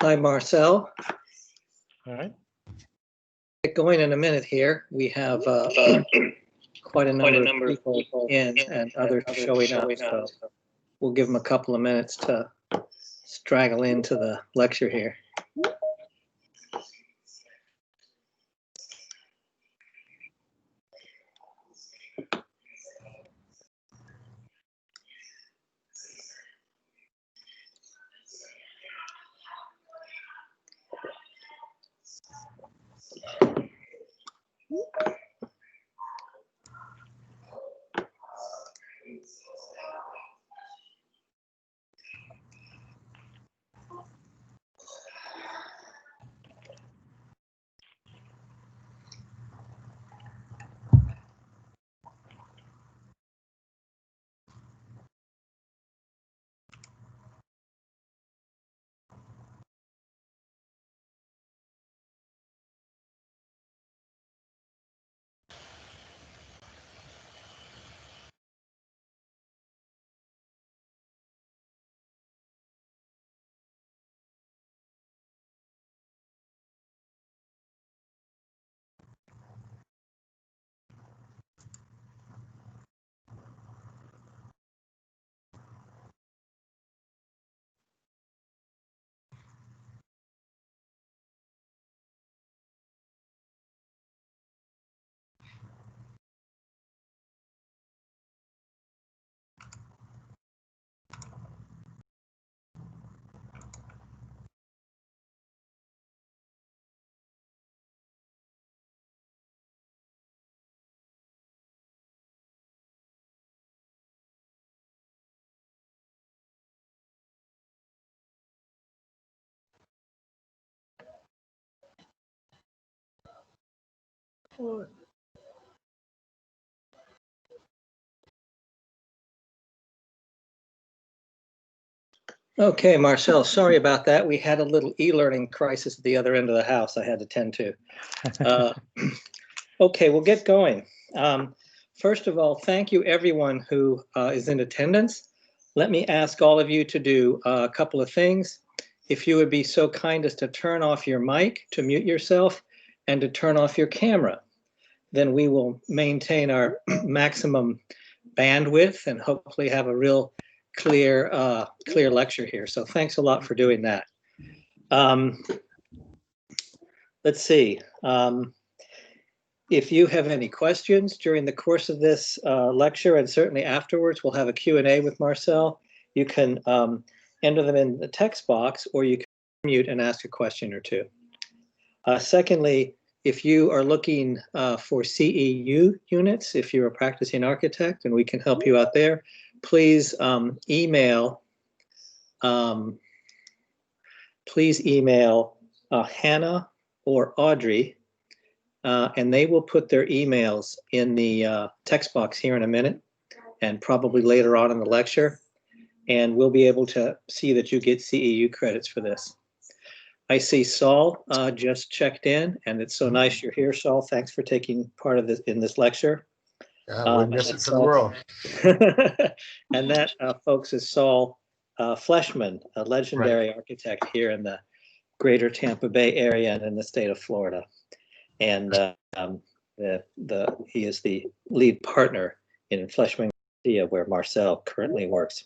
Hi, Marcel. All right. Get going in a minute here. We have quite a number of people in and others showing up, so we'll give them a couple of minutes to straggle into the lecture here. Okay, Marcel, sorry about that. We had a little e-learning crisis at the other end of the house I had to tend to. Okay, we'll get going. First of all, thank you everyone who is in attendance. Let me ask all of you to do a couple of things. If you would be so kind as to turn off your mic, to mute yourself, and to turn off your camera, then we will maintain our maximum bandwidth and hopefully have a real clear lecture here. So thanks a lot for doing that. Let's see. If you have any questions during the course of this lecture, and certainly afterwards, we'll have a Q&A with Marcel. You can enter them in the text box, or you can mute and ask a question or two. Secondly, if you are looking for CEU units, if you're a practicing architect and we can help you out there, please email Hannah or Audrey, and they will put their emails in the text box here in a minute and probably later on in the lecture, and we'll be able to see that you get CEU credits for this. I see Saul just checked in, and it's so nice you're here, Saul. Thanks for taking part of this in this lecture. Yeah, we miss it for the world. And that, folks, is Saul Fleischman, a legendary architect here in the greater Tampa Bay area and in the state of Florida. And he is the lead partner in Fleischman Garcia, where Marcel currently works.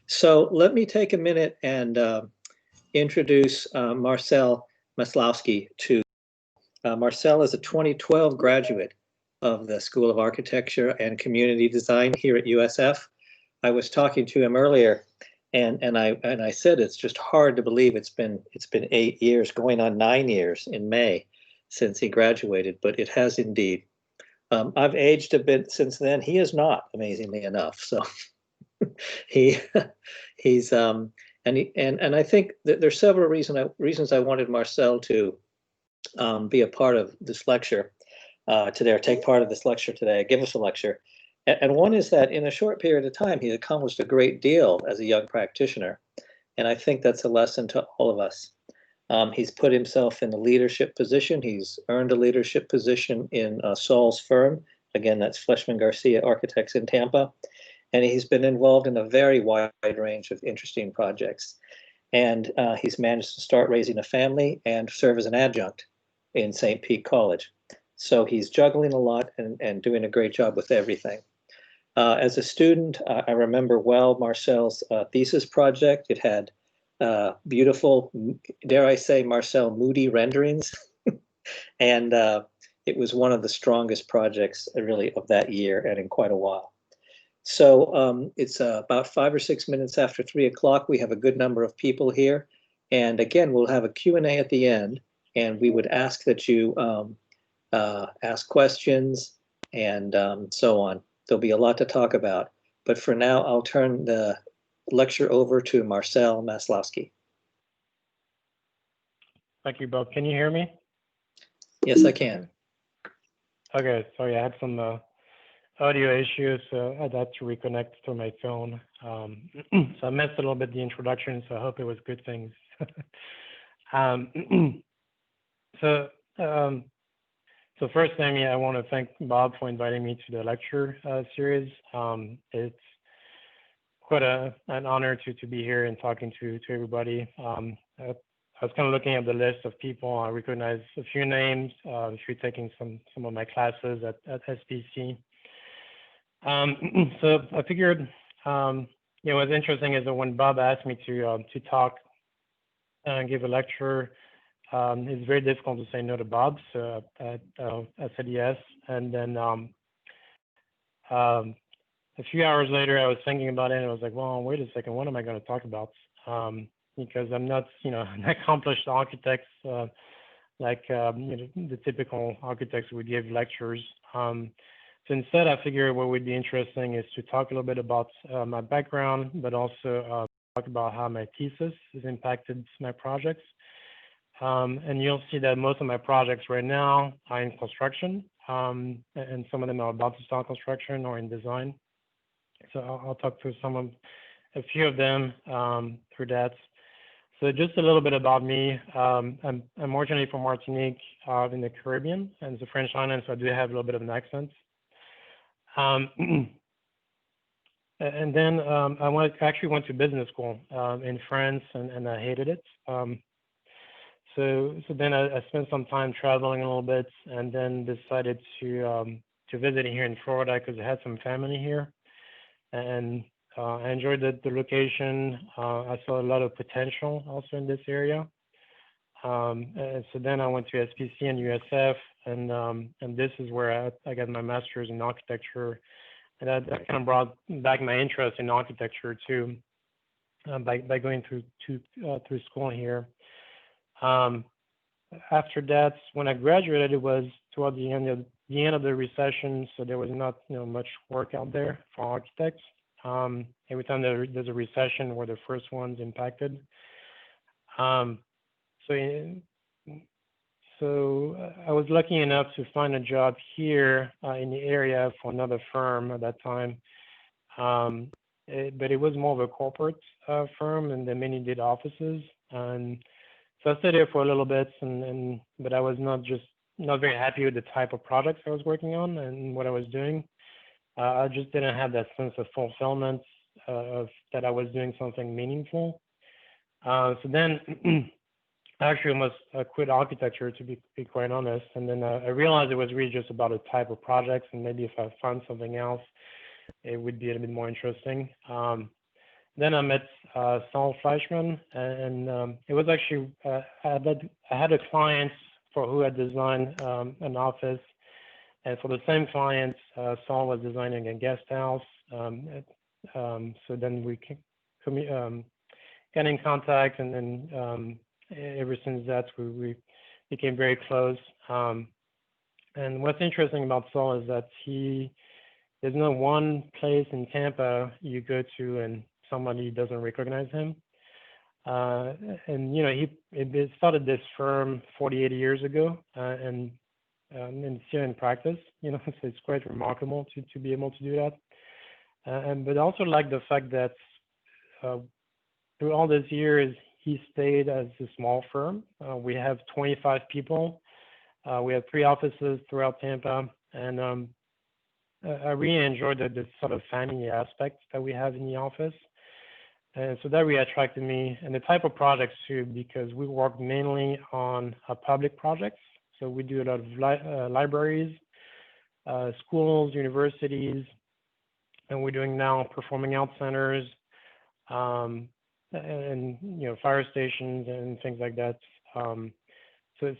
So let me take a minute and introduce Marcel Maslowski to Marcel is a 2012 graduate of the School of Architecture and Community Design here at USF. I was talking to him earlier, and I said it's just hard to believe it's been 8 years, going on 9 years in May since he graduated, but it has indeed. I've aged a bit since then. He is not, amazingly enough. So he's and I think that there's several reasons I wanted Marcel to be a part of this lecture today, or take part of this lecture today, give us a lecture. And one is that in a short period of time, he accomplished a great deal as a young practitioner. And I think that's a lesson to all of us. He's put himself in a leadership position. He's earned a leadership position in Saul's firm. Again, that's Fleischman Garcia Architects in Tampa. And he's been involved in a very wide range of interesting projects. and he's managed to start raising a family and serve as an adjunct in St. Pete College. So he's juggling a lot and doing a great job with everything. As a student, I remember well Marcel's thesis project. It had beautiful, dare I say, Marcel moody renderings. And it was one of the strongest projects really of that year and in quite a while. So it's about 5 or 6 minutes after 3 o'clock. We have a good number of people here. And again, we'll have a Q&A at the end. And we would ask that you ask questions and so on. There'll be a lot to talk about. But for now, I'll turn the lecture over to Marcel Maslowski. Thank you, Bob. Can you hear me? Yes, I can. Okay, sorry, I had some audio issues, so I had to reconnect to my phone. So I missed a little bit the introduction, so I hope it was good things. So first thing, I want to thank Bob for inviting me to the lecture series. It's quite an honor to be here and talking to everybody. I was kind of looking at the list of people. I recognize a few names if you're taking some of my classes at SPC. So I figured, what's interesting is that when Bob asked me to talk and give a lecture, it's very difficult to say no to Bob. So I said yes, and then a few hours later, I was thinking about it, and I was like, well, wait a second, what am I going to talk about? Because I'm not, an accomplished architect like the typical architects would give lectures. So instead, I figured what would be interesting is to talk a little bit about my background, but also talk about how my thesis has impacted my projects. And you'll see that most of my projects right now are in construction, and some of them are about to start construction or in design. So I'll talk through a few of them through that. So just a little bit about me. I'm originally from Martinique in the Caribbean, and it's a French island, so I do have a little bit of an accent. And then I actually went to business school in France, and I hated it. So then I spent some time traveling a little bit, and then decided to visit here in Florida because I had some family here, and I enjoyed the location. I saw a lot of potential also in this area. And so then I went to SPC and USF, and this is where I got my master's in architecture, and that kind of brought back my interest in architecture too, by going through school here. After that, when I graduated, it was toward the end of the recession, so there was not much work out there for architects. Every time there's a recession, we're the first ones impacted. So I was lucky enough to find a job here in the area for another firm at that time. But it was more of a corporate firm, and they mainly did offices. And so I stayed there for a little bit, but I was not very happy with the type of projects I was working on and what I was doing. I just didn't have that sense of fulfillment of that I was doing something meaningful. So then I actually almost quit architecture, to be quite honest. And then I realized it was really just about a type of projects, and maybe if I found something else, it would be a little bit more interesting. Then I met Saul Fleischman, and it was actually, I had a client for who had designed an office. And for the same client, Saul was designing a guest house. So then we got in contact, and then ever since that, we became very close. And what's interesting about Saul is that there's no one place in Tampa you go to and somebody doesn't recognize him. And he started this firm 48 years ago, and it's still in practice. So it's quite remarkable to be able to do that. But also like the fact that through all these years, he stayed as a small firm. We have 25 people. We have 3 offices throughout Tampa, and I really enjoyed the sort of family aspect that we have in the office. And so that really attracted me, and the type of projects too, because we work mainly on public projects. So we do a lot of libraries, schools, universities, and we're doing now performing arts centers, and fire stations and things like that. So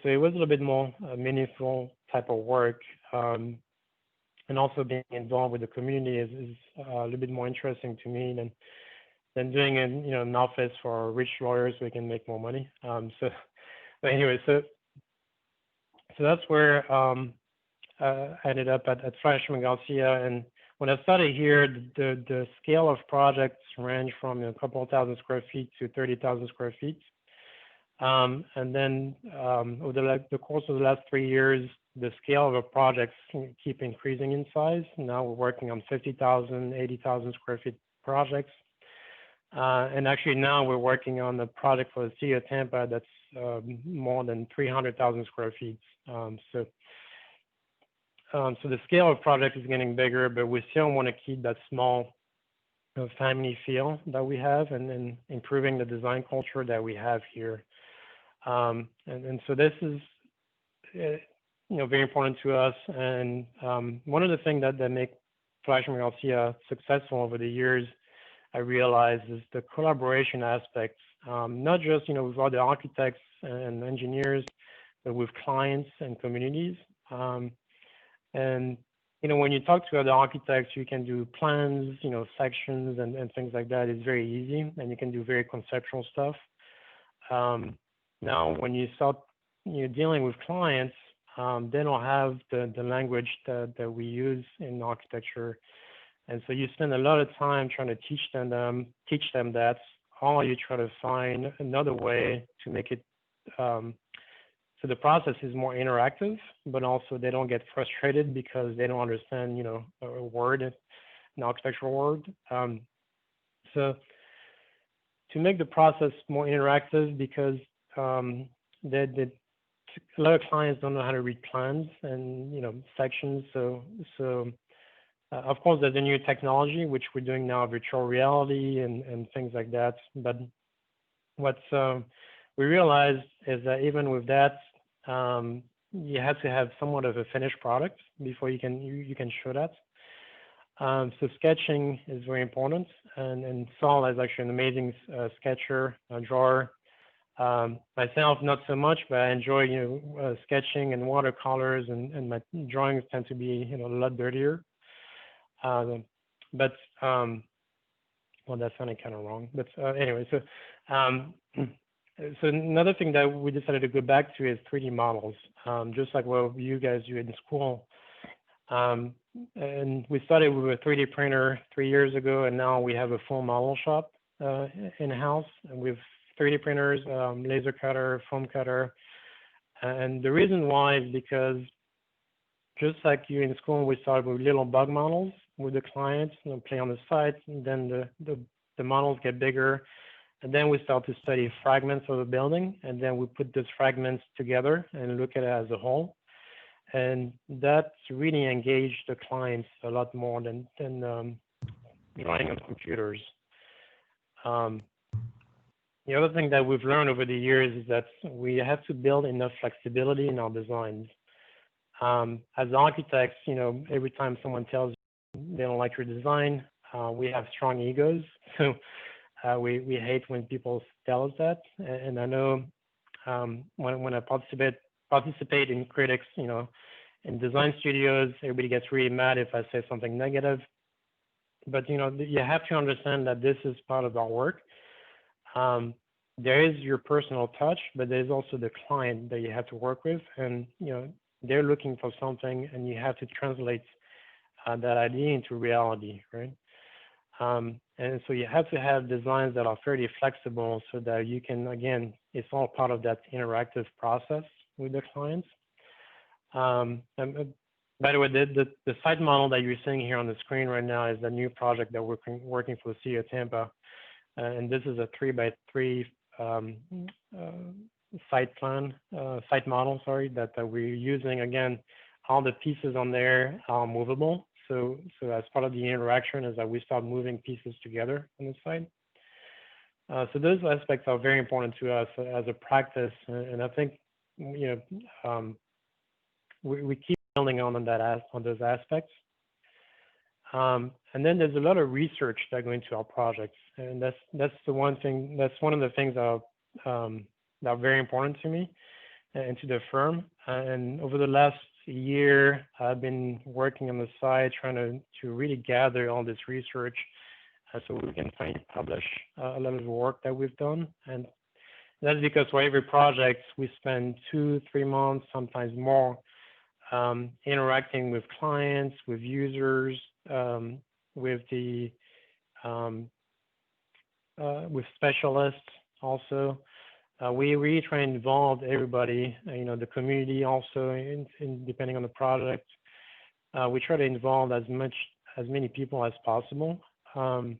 it was a little bit more meaningful type of work, and also being involved with the community is a little bit more interesting to me than doing an office for rich lawyers so we can make more money. But anyway, so that's where I ended up at Fleischman Garcia. And when I started here, the scale of projects range from a couple of thousand square feet to 30,000 square feet. And then over the course of the last 3 years, the scale of the projects keep increasing in size. Now we're working on 50,000, 80,000 square feet projects. And actually now we're working on a project for the city of Tampa that's more than 300,000 square feet. So the scale of project is getting bigger, but we still want to keep that small family feel that we have, and improving the design culture that we have here. And so this is very important to us. And one of the things that make Fleischman Garcia successful over the years, I realize, is the collaboration aspects, not just with other architects and engineers, but with clients and communities. And when you talk to other architects, you can do plans, sections and things like that. It's very easy, and you can do very conceptual stuff. Now, when you start dealing with clients, they don't have the language that we use in architecture, and so you spend a lot of time trying to teach them that, or you try to find another way to make it so the process is more interactive, but also they don't get frustrated because they don't understand a word, an architectural word. So to make the process more interactive, because a lot of clients don't know how to read plans and sections. So of course there's a new technology which we're doing now, virtual reality and things like that. But what's we realized is that even with that, you have to have somewhat of a finished product before you can show that. So sketching is very important, and Saul is actually an amazing sketcher, drawer. Myself, not so much, but I enjoy sketching and watercolors, and my drawings tend to be a lot dirtier. But well, that sounded kind of wrong. But anyway, so another thing that we decided to go back to is 3D models, just like what you guys do in school. And we started with a 3D printer 3 years ago, and now we have a full model shop in-house with 3D printers, laser cutter, foam cutter. And the reason why is because just like you in school, we started with little bug models with the clients, play on the site, and then the models get bigger. And then we start to study fragments of the building, and then we put those fragments together and look at it as a whole. And that's really engaged the clients a lot more than drawing on computers. The other thing that we've learned over the years is that we have to build enough flexibility in our designs. As architects, every time someone tells you they don't like your design, we have strong egos. So we hate when people tell us that. And I know when I participate in critics, in design studios, everybody gets really mad if I say something negative. But you have to understand that this is part of our work. There is your personal touch, but there's also the client that you have to work with, and they're looking for something, and you have to translate that idea into reality, right? And so you have to have designs that are fairly flexible so that you can, again, it's all part of that interactive process with the clients. And by the way, the site model that you're seeing here on the screen right now is a new project that we're working for the city of Tampa. And this is a 3x3 site model, that we're using. Again, all the pieces on there are movable. So as part of the interaction is that we start moving pieces together on the site. So those aspects are very important to us as a practice, and I think we keep building on those aspects. And then there's a lot of research that go into our projects, and that's one of the things that are very important to me and to the firm. And over the last year, I've been working on the side trying to really gather all this research so we can finally publish a lot of the work that we've done. And that's because for every project, we spend 2-3 months, sometimes more, interacting with clients, with users, with specialists also. We really try and involve everybody, the community also, in depending on the project. We try to involve as many people as possible. And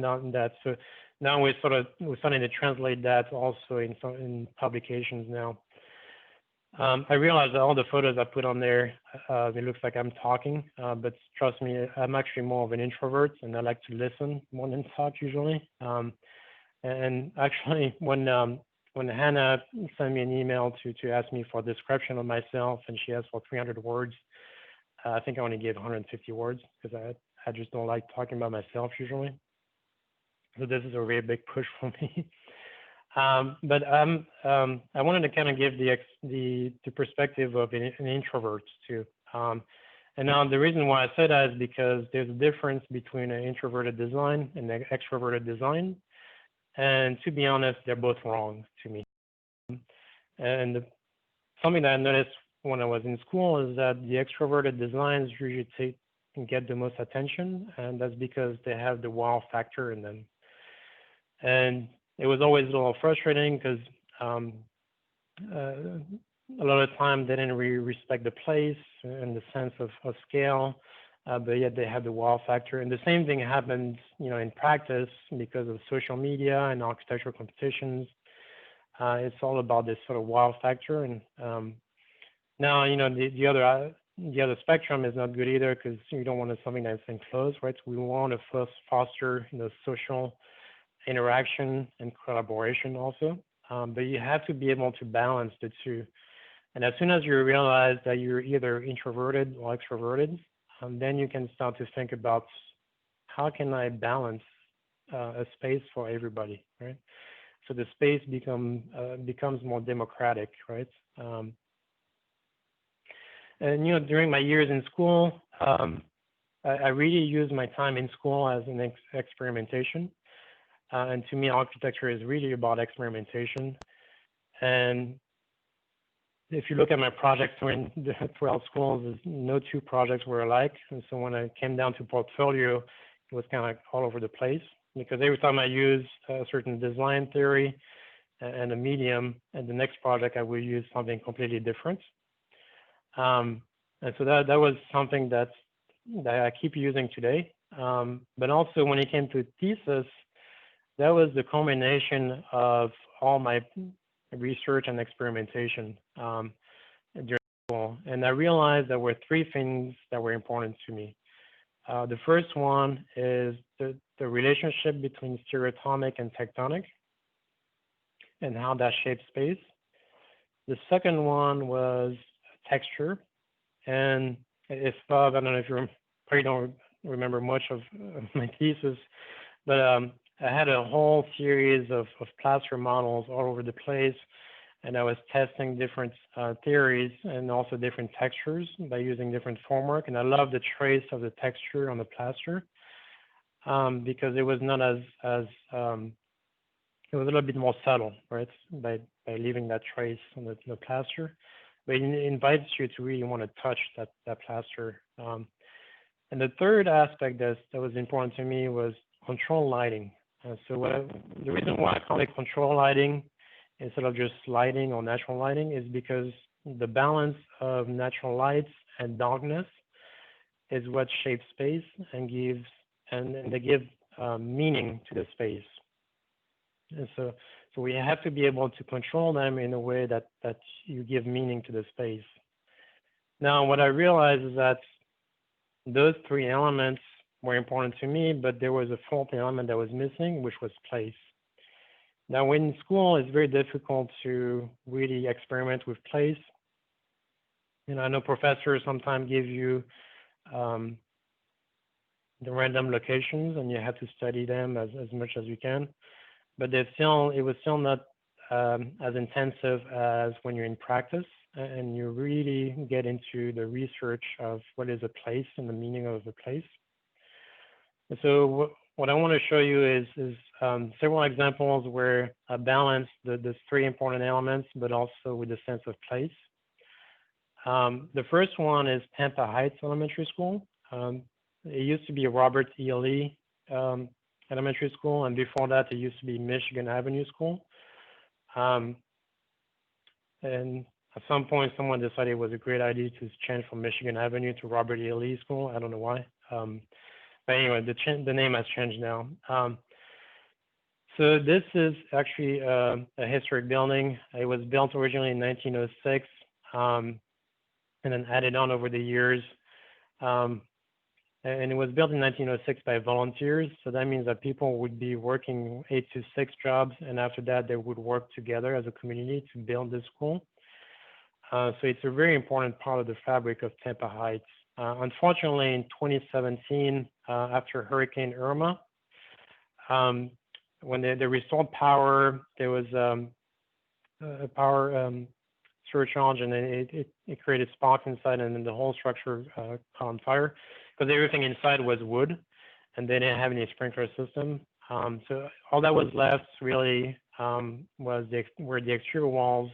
on that, so now we're starting to translate that also in publications now. I realize that all the photos I put on there, it looks like I'm talking, but trust me, I'm actually more of an introvert, and I like to listen more than talk usually. And actually, when Hannah sent me an email to ask me for a description of myself, and she asked for 300 words, I think I only gave 150 words because I just don't like talking about myself usually. So this is a very big push for me. But I wanted to kind of give the perspective of an introvert too. And now the reason why I say that is because there's a difference between an introverted design and an extroverted design. And to be honest, they're both wrong to me. And something that I noticed when I was in school is that the extroverted designs usually get the most attention, and that's because they have the wow factor in them. And it was always a little frustrating because a lot of the time they didn't really respect the place and the sense of scale, but yet they had the wow factor. And the same thing happens, in practice because of social media and architectural competitions. It's all about this sort of wow factor. And now, the other spectrum is not good either, because you don't want something that's enclosed, right? We want to foster, social interaction and collaboration also. But you have to be able to balance the two. And as soon as you realize that you're either introverted or extroverted, then you can start to think about how can I balance a space for everybody, right? So the space becomes more democratic, right? And during my years in school, I really used my time in school as an experimentation. And to me, architecture is really about experimentation. And if you look at my projects throughout schools, no two projects were alike. And so when I came down to portfolio, it was kind of like all over the place, because every time I use a certain design theory and a medium, and the next project I will use something completely different. And so that was something that I keep using today. But also when it came to thesis, that was the combination of all my research and experimentation during school. And I realized there were 3 things that were important to me. The first one is the relationship between stereotomic and tectonic and how that shapes space. The second one was texture. And if I don't know if you probably don't remember much of my thesis, but I had a whole series of plaster models all over the place, and I was testing different theories and also different textures by using different formwork. And I love the trace of the texture on the plaster because it was not it was a little bit more subtle, right? By leaving that trace on the plaster, but it invites you to really want to touch that plaster. And the third aspect that was important to me was control lighting. So the reason why I call it control lighting instead of just lighting or natural lighting is because the balance of natural lights and darkness is what shapes space and they give meaning to the space. And so we have to be able to control them in a way that you give meaning to the space. Now, what I realize is that those 3 elements were important to me, but there was a fourth element that was missing, which was place. Now, in school, it's very difficult to really experiment with place. You know, I know professors sometimes give you the random locations, and you have to study them as much as you can. But it was still not as intensive as when you're in practice and you really get into the research of what is a place and the meaning of a place. And so what I want to show you is several examples where I balance the three important elements, but also with the sense of place. The first one is Tampa Heights Elementary School. It used to be Robert E. Lee Elementary School, and before that, it used to be Michigan Avenue School. And at some point, someone decided it was a great idea to change from Michigan Avenue to Robert E. Lee School. I don't know why. But anyway, the name has changed now. So this is actually a historic building. It was built originally in 1906 and then added on over the years. And it was built in 1906 by volunteers. So that means that people would be working 8 to 6 jobs. And after that, they would work together as a community to build this school. So it's a very important part of the fabric of Tampa Heights. Unfortunately, in 2017, after Hurricane Irma, when they restored power, there was a power surcharge, and it created sparks inside, and then the whole structure caught on fire because everything inside was wood, and they didn't have any sprinkler system. So all that was left really were the exterior walls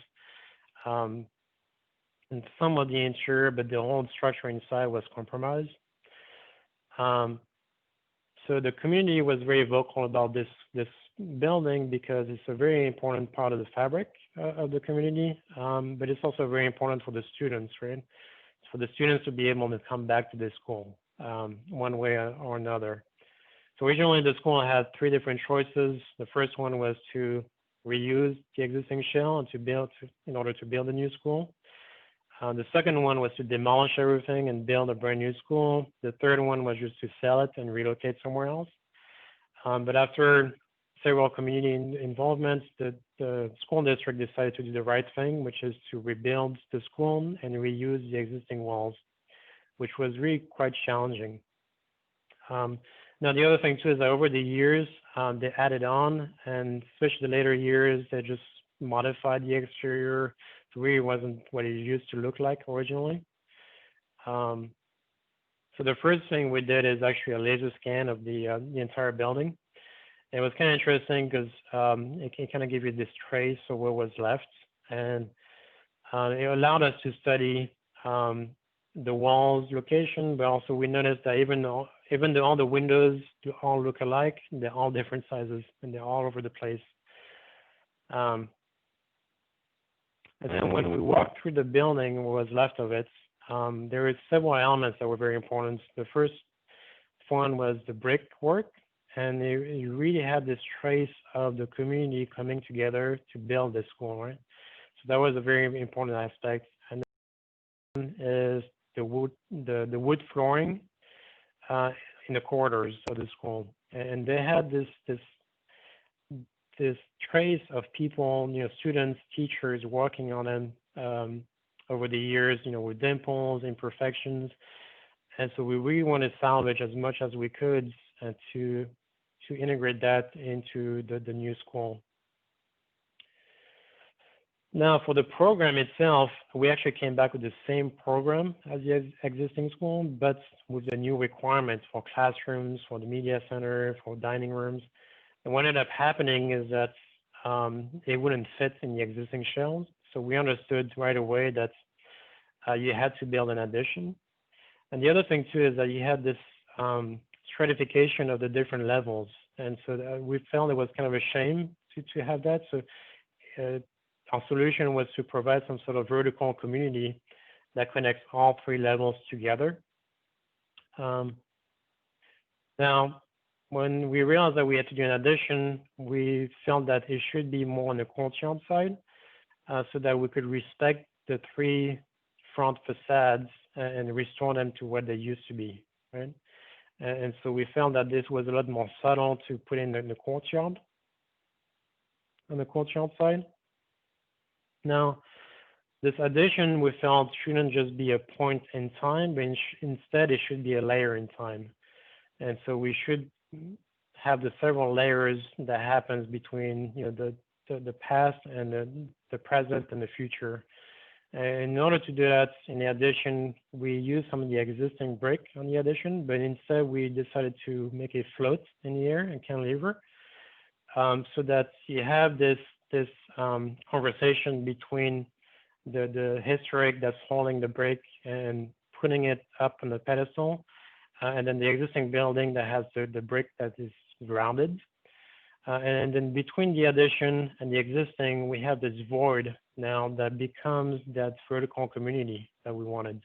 and some of the interior, but the whole structure inside was compromised. So the community was very vocal about this building because it's a very important part of the fabric of the community, but it's also very important for the students, right? For the students to be able to come back to this school one way or another. So originally the school had 3 different choices. The first one was to reuse the existing shell and in order to build a new school. The second one was to demolish everything and build a brand new school. The third one was just to sell it and relocate somewhere else. But after several community involvements, the school district decided to do the right thing, which is to rebuild the school and reuse the existing walls, which was really quite challenging. Now, the other thing too is that over the years, they added on, and especially the later years, they just modified the exterior. It really wasn't what it used to look like originally. So the first thing we did is actually a laser scan of the entire building. It was kind of interesting because it can kind of give you this trace of what was left, and it allowed us to study the walls location, but also we noticed that even though all the windows do all look alike, they're all different sizes and they're all over the place. And then when we walked through the building, what was left of it, there were several elements that were very important. The first one was the brickwork, and it really had this trace of the community coming together to build this school, right? So that was a very important aspect. And then is the wood flooring in the corridors of the school, and they had this trace of people, students, teachers working on them over the years, with dimples, imperfections. And so we really want to salvage as much as we could to integrate that into the new school. Now, for the program itself, we actually came back with the same program as the existing school, but with the new requirements for classrooms, for the media center, for dining rooms. And what ended up happening is that it wouldn't fit in the existing shells. So we understood right away that you had to build an addition. And the other thing too is that you had this stratification of the different levels. And so we felt it was kind of a shame to have that. So our solution was to provide some sort of vertical community that connects all 3 levels together. Now, when we realized that we had to do an addition, we felt that it should be more on the courtyard side so that we could respect the 3 front facades and restore them to what they used to be, right? And so we found that this was a lot more subtle to put in the courtyard, on the courtyard side. Now, this addition we felt shouldn't just be a point in time, but instead it should be a layer in time. And so we should have the several layers that happens between the past and the present and the future. And in order to do that, in the addition, we use some of the existing brick on the addition, but instead we decided to make a float in the air and cantilever, so that you have this conversation between the historic that's holding the brick and putting it up on the pedestal, and then the existing building that has the brick that is grounded. And then between the addition and the existing, we have this void now that becomes that vertical community that we wanted.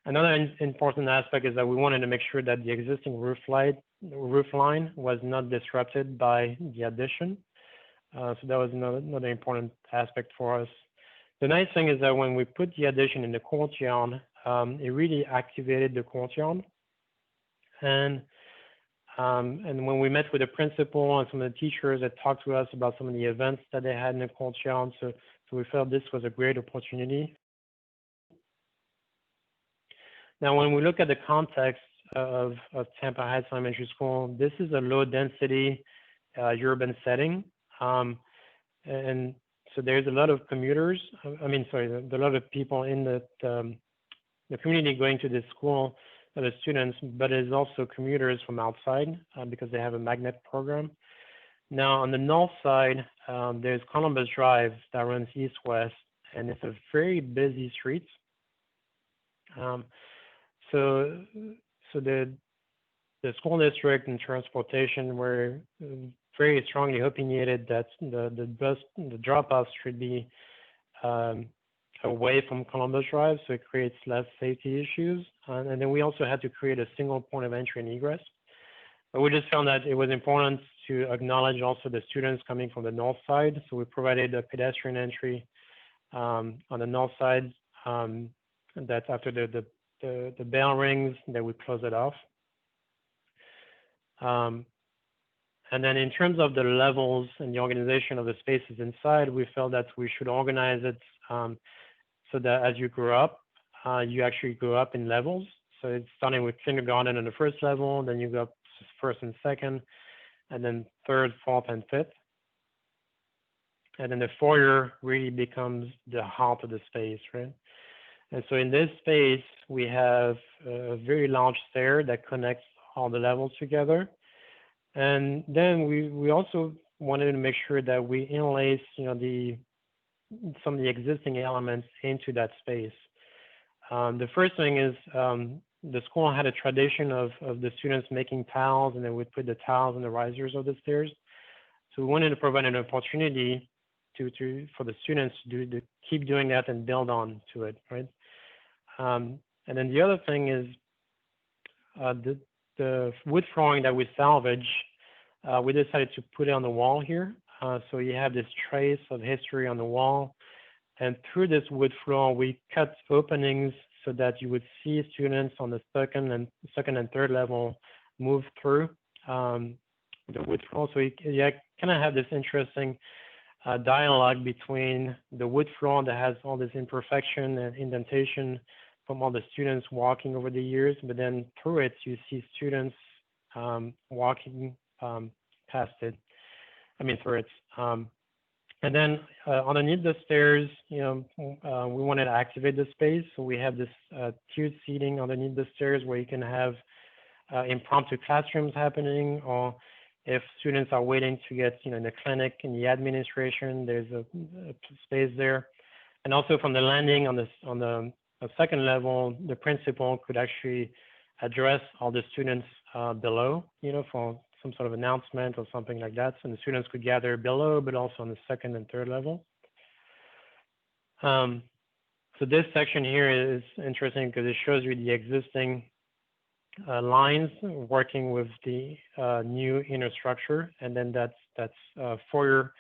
Another important aspect is that we wanted to make sure that the existing roof line was not disrupted by the addition. So that was another important aspect for us. The nice thing is that when we put the addition in the courtyard, it really activated the courtyard. And when we met with the principal and some of the teachers that talked to us about some of the events that they had in the courtyard, so we felt this was a great opportunity. Now, when we look at the context of Tampa Heights Elementary School, this is a low density urban setting. And so there's a lot of commuters, a lot of people in the community going to this school, the students, but it's also commuters from outside because they have a magnet program. Now on the north side, there's Columbus Drive that runs east-west, and it's a very busy street. So the school district and transportation were very strongly opinionated that the drop-offs should be away from Columbus Drive, so it creates less safety issues. And then we also had to create a single point of entry and egress. But we just found that it was important to acknowledge also the students coming from the north side. So we provided a pedestrian entry on the north side that after the bell rings, that we close it off. And then in terms of the levels and the organization of the spaces inside, we felt that we should organize it so that as you grow up, you actually go up in levels. So it's starting with kindergarten on the first level, then you go up first and second, and then third, fourth, and fifth. And then the foyer really becomes the heart of the space, right? And so in this space, we have a very large stair that connects all the levels together. And then we also wanted to make sure that we interlace, some of the existing elements into that space. The first thing is the school had a tradition of the students making tiles, and then we'd put the tiles in the risers of the stairs. So we wanted to provide an opportunity for the students to keep doing that and build on to it, right? And then the other thing is the wood flooring that we salvage, we decided to put it on the wall here. So you have this trace of history on the wall. And through this wood floor, we cut openings so that you would see students on the second and third level move through the wood floor. So you kind of have this interesting dialogue between the wood floor that has all this imperfection and indentation from all the students walking over the years, but then through it, you see students walking past it, through it. And then underneath the stairs, we wanted to activate the space. So we have this tiered seating underneath the stairs where you can have impromptu classrooms happening, or if students are waiting to get, in the clinic, in the administration, there's a space there. And also from the landing on the second level, the principal could actually address all the students below, for some sort of announcement or something like that. So the students could gather below, but also on the second and third level. So this section here is interesting because it shows you the existing lines working with the new inner structure. And then that's foyer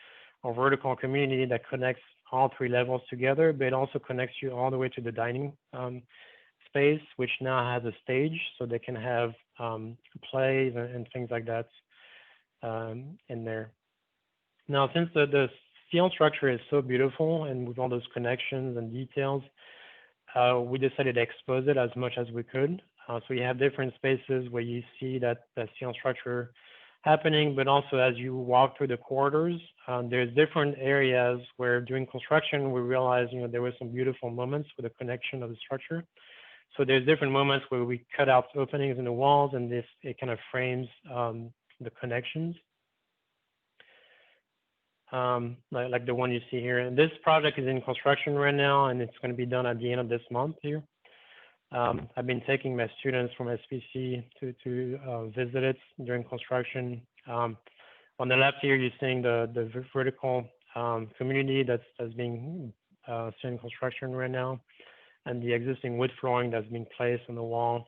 or vertical community that connects all three levels together, but it also connects you all the way to the dining space, which now has a stage, so they can have plays and things like that in there. Now, since the steel structure is so beautiful and with all those connections and details, we decided to expose it as much as we could. So you have different spaces where you see that steel structure happening, but also as you walk through the corridors, there's different areas where during construction we realized, there were some beautiful moments with the connection of the structure. So there's different moments where we cut out openings in the walls, and it kind of frames the connections. Like the one you see here. And this project is in construction right now, and it's going to be done at the end of this month here. I've been taking my students from SPC to visit it during construction. On the left here, you're seeing the vertical community that's being still in construction right now, and the existing wood flooring that's being placed on the wall.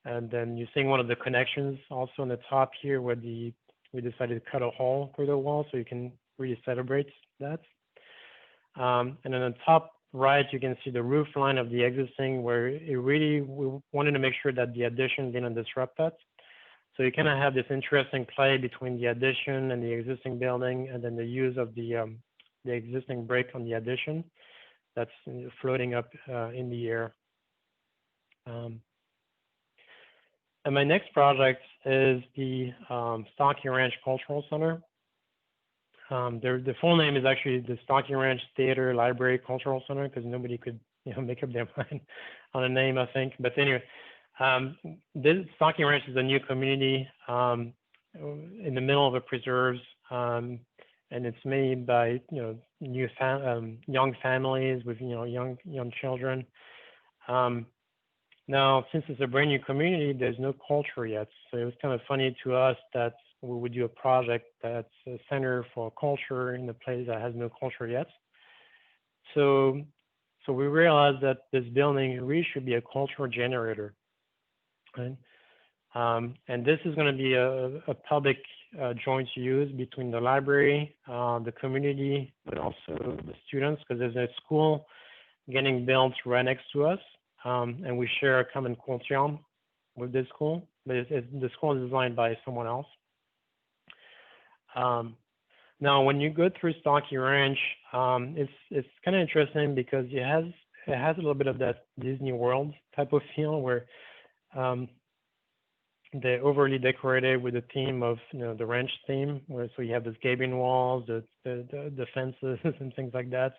And then you're seeing one of the connections also on the top here where we decided to cut a hole through the wall so you can really celebrate that. And then on the top right, you can see the roof line of the existing, where we wanted to make sure that the addition didn't disrupt that. So you kind of have this interesting play between the addition and the existing building, and then the use of the existing brick on the addition that's floating up in the air. And my next project is the Starkey Ranch Cultural Center. The full name is actually the Starkey Ranch Theater, Library, Cultural Center, because nobody could make up their mind on a name, I think. But anyway, this Starkey Ranch is a new community in the middle of the preserves, and it's made by young families with young children. Now, since it's a brand new community, there's no culture yet. So it was kind of funny to us that we would do a project that's a center for culture in a place that has no culture yet. So we realized that this building really should be a cultural generator. Right? And this is going to be a public joint use between the library, the community, but also the students, because there's a school getting built right next to us. And we share a common courtyard with this school, but the school is designed by someone else. Now, when you go through Starkey Ranch, it's kind of interesting because it has a little bit of that Disney World type of feel, where they're overly decorated with the theme of the ranch theme, where so you have those gaping walls, the fences and things like that,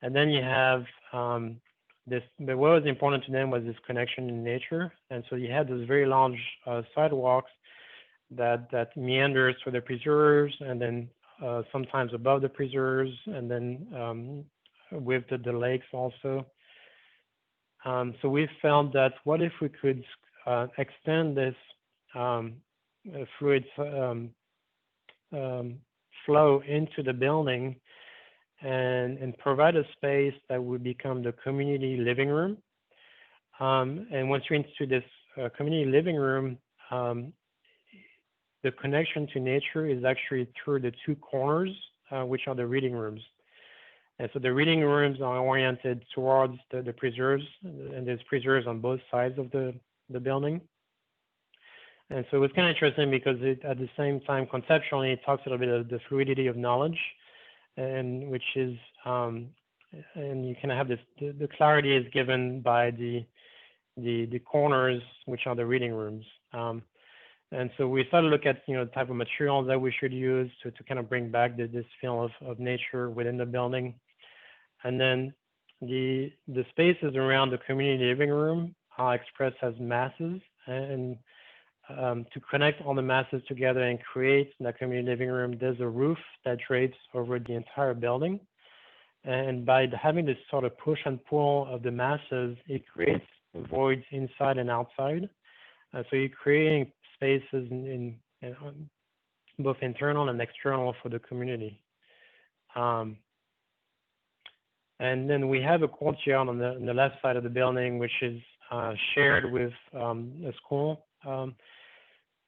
and then you have but what was important to them was this connection in nature, and so you had those very large sidewalks that meanders through the preserves, and then sometimes above the preserves, and then with the lakes also. So we found that what if we could extend this fluid flow into the building and provide a space that would become the community living room. And once you're into this community living room, the connection to nature is actually through the two corners, which are the reading rooms. And so the reading rooms are oriented towards the preserves, and there's preserves on both sides of the building. And so it's kind of interesting because at the same time, conceptually, it talks a little bit of the fluidity of knowledge, and which is, and you kind of have this, the clarity is given by the corners, which are the reading rooms. And so we started to look at the type of materials that we should use to kind of bring back this feel of nature within the building. And then the spaces around the community living room are expressed as masses, and to connect all the masses together and create that community living room, there's a roof that drapes over the entire building. And by having this sort of push and pull of the masses, it creates voids inside and outside. So you're creating spaces in both internal and external for the community. And then we have a courtyard on the left side of the building, which is shared with a school.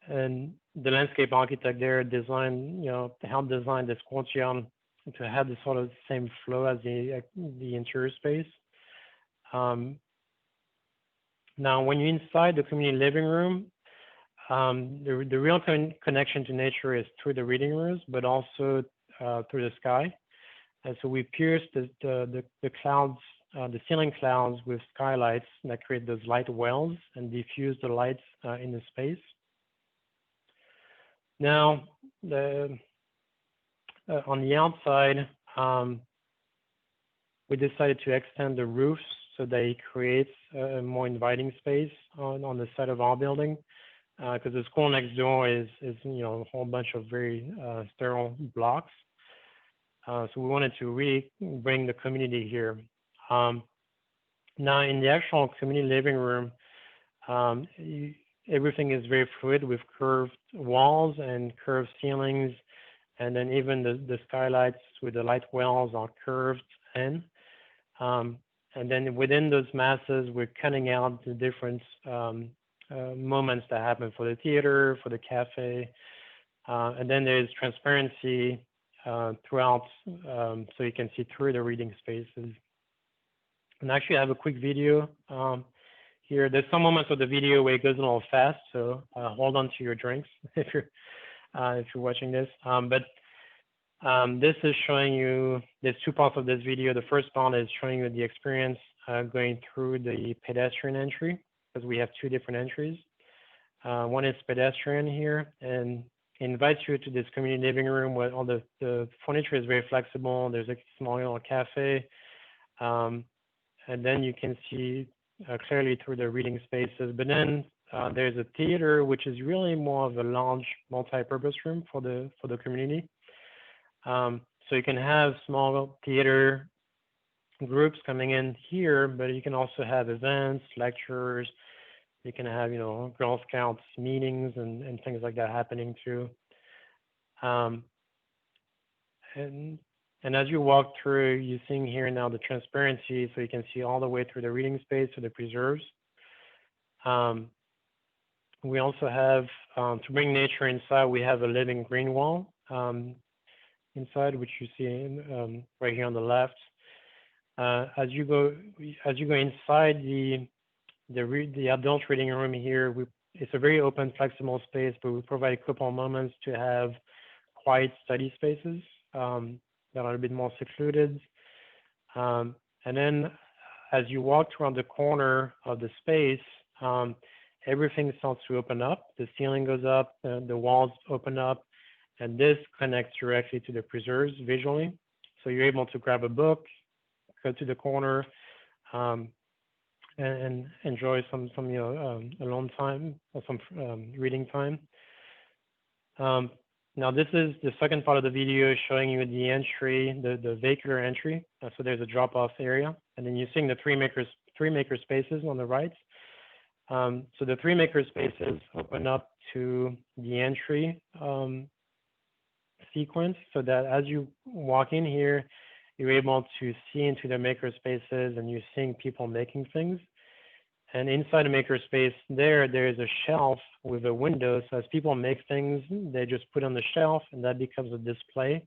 And the landscape architect there designed, helped design this courtyard to have the sort of same flow as the interior space. Now, when you're inside the community living room, the real connection to nature is through the reading rooms, but also through the sky. And so we pierce the clouds, the ceiling clouds with skylights that create those light wells and diffuse the lights in the space. Now, on the outside, we decided to extend the roofs so that it creates a more inviting space on the side of our building. Because the school next door is you know, a whole bunch of very sterile blocks. So we wanted to really bring the community here. Now in the actual community living room, everything is very fluid with curved walls and curved ceilings, and then even the skylights with the light wells are curved in. And then within those masses, we're cutting out the different moments that happen for the theater, for the cafe, and then there's transparency throughout, so you can see through the reading spaces. And actually, I have a quick video here. There's some moments of the video where it goes a little fast, so hold on to your drinks if you're watching this. This is showing you, there's two parts of this video. The first part is showing you the experience going through the pedestrian entry, because we have two different entries. One is pedestrian here, and invites you to this community living room where all the furniture is very flexible. There's a small little cafe, and then you can see clearly through the reading spaces. But then there's a theater, which is really more of a large multi-purpose room for the community. So you can have small theater groups coming in here, but you can also have events, lectures. You can have, you know, Girl Scouts meetings and things like that happening too. And as you walk through, you're seeing here now the transparency, so you can see all the way through the reading space to the preserves. We also have, to bring nature inside, we have a living green wall inside, which you see right here on the left. As you go inside the adult reading room here, it's a very open, flexible space, but we provide a couple of moments to have quiet study spaces that are a bit more secluded. And then as you walk around the corner of the space, everything starts to open up. The ceiling goes up, the walls open up, and this connects directly to the preserves visually. So you're able to grab a book, go to the corner, and enjoy some you know, alone time or some reading time. Now this is the second part of the video showing you the entry, the vehicular entry. So there's a drop-off area, and then you're seeing the three maker spaces on the right. So the three maker spaces open up to the entry sequence, so that as you walk in here, you're able to see into the maker spaces and you're seeing people making things. And inside the maker space there is a shelf with a window. So as people make things, they just put on the shelf and that becomes a display.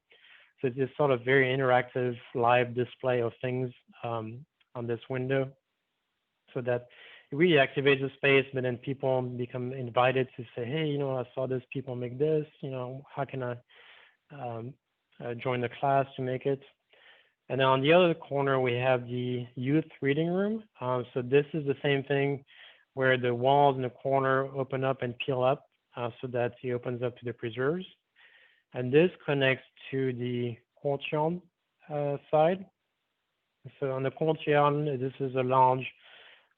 So it's this sort of very interactive live display of things on this window, so that it really activates the space, but then people become invited to say, hey, you know, I saw this, people make this, you know, how can I join the class to make it? And then on the other corner, we have the youth reading room. So this is the same thing where the walls in the corner open up and peel up so that it opens up to the preserves. And this connects to the courtyard side. So on the courtyard, this is a large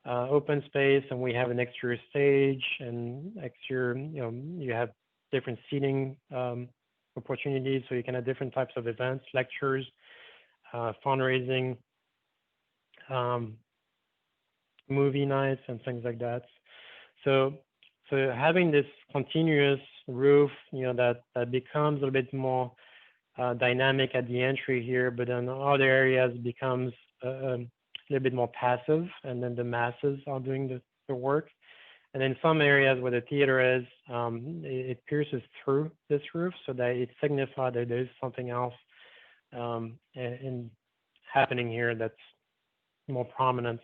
open space, and we have an exterior stage and exterior, you know, you have different seating opportunities, so you can have different types of events, lectures, fundraising, movie nights, and things like that. So having this continuous roof, you know, that becomes a little bit more dynamic at the entry here, but in other areas becomes a little bit more passive, and then the masses are doing the work. And in some areas where the theater is, it pierces through this roof so that it signifies that there's something else in happening here that's more prominent.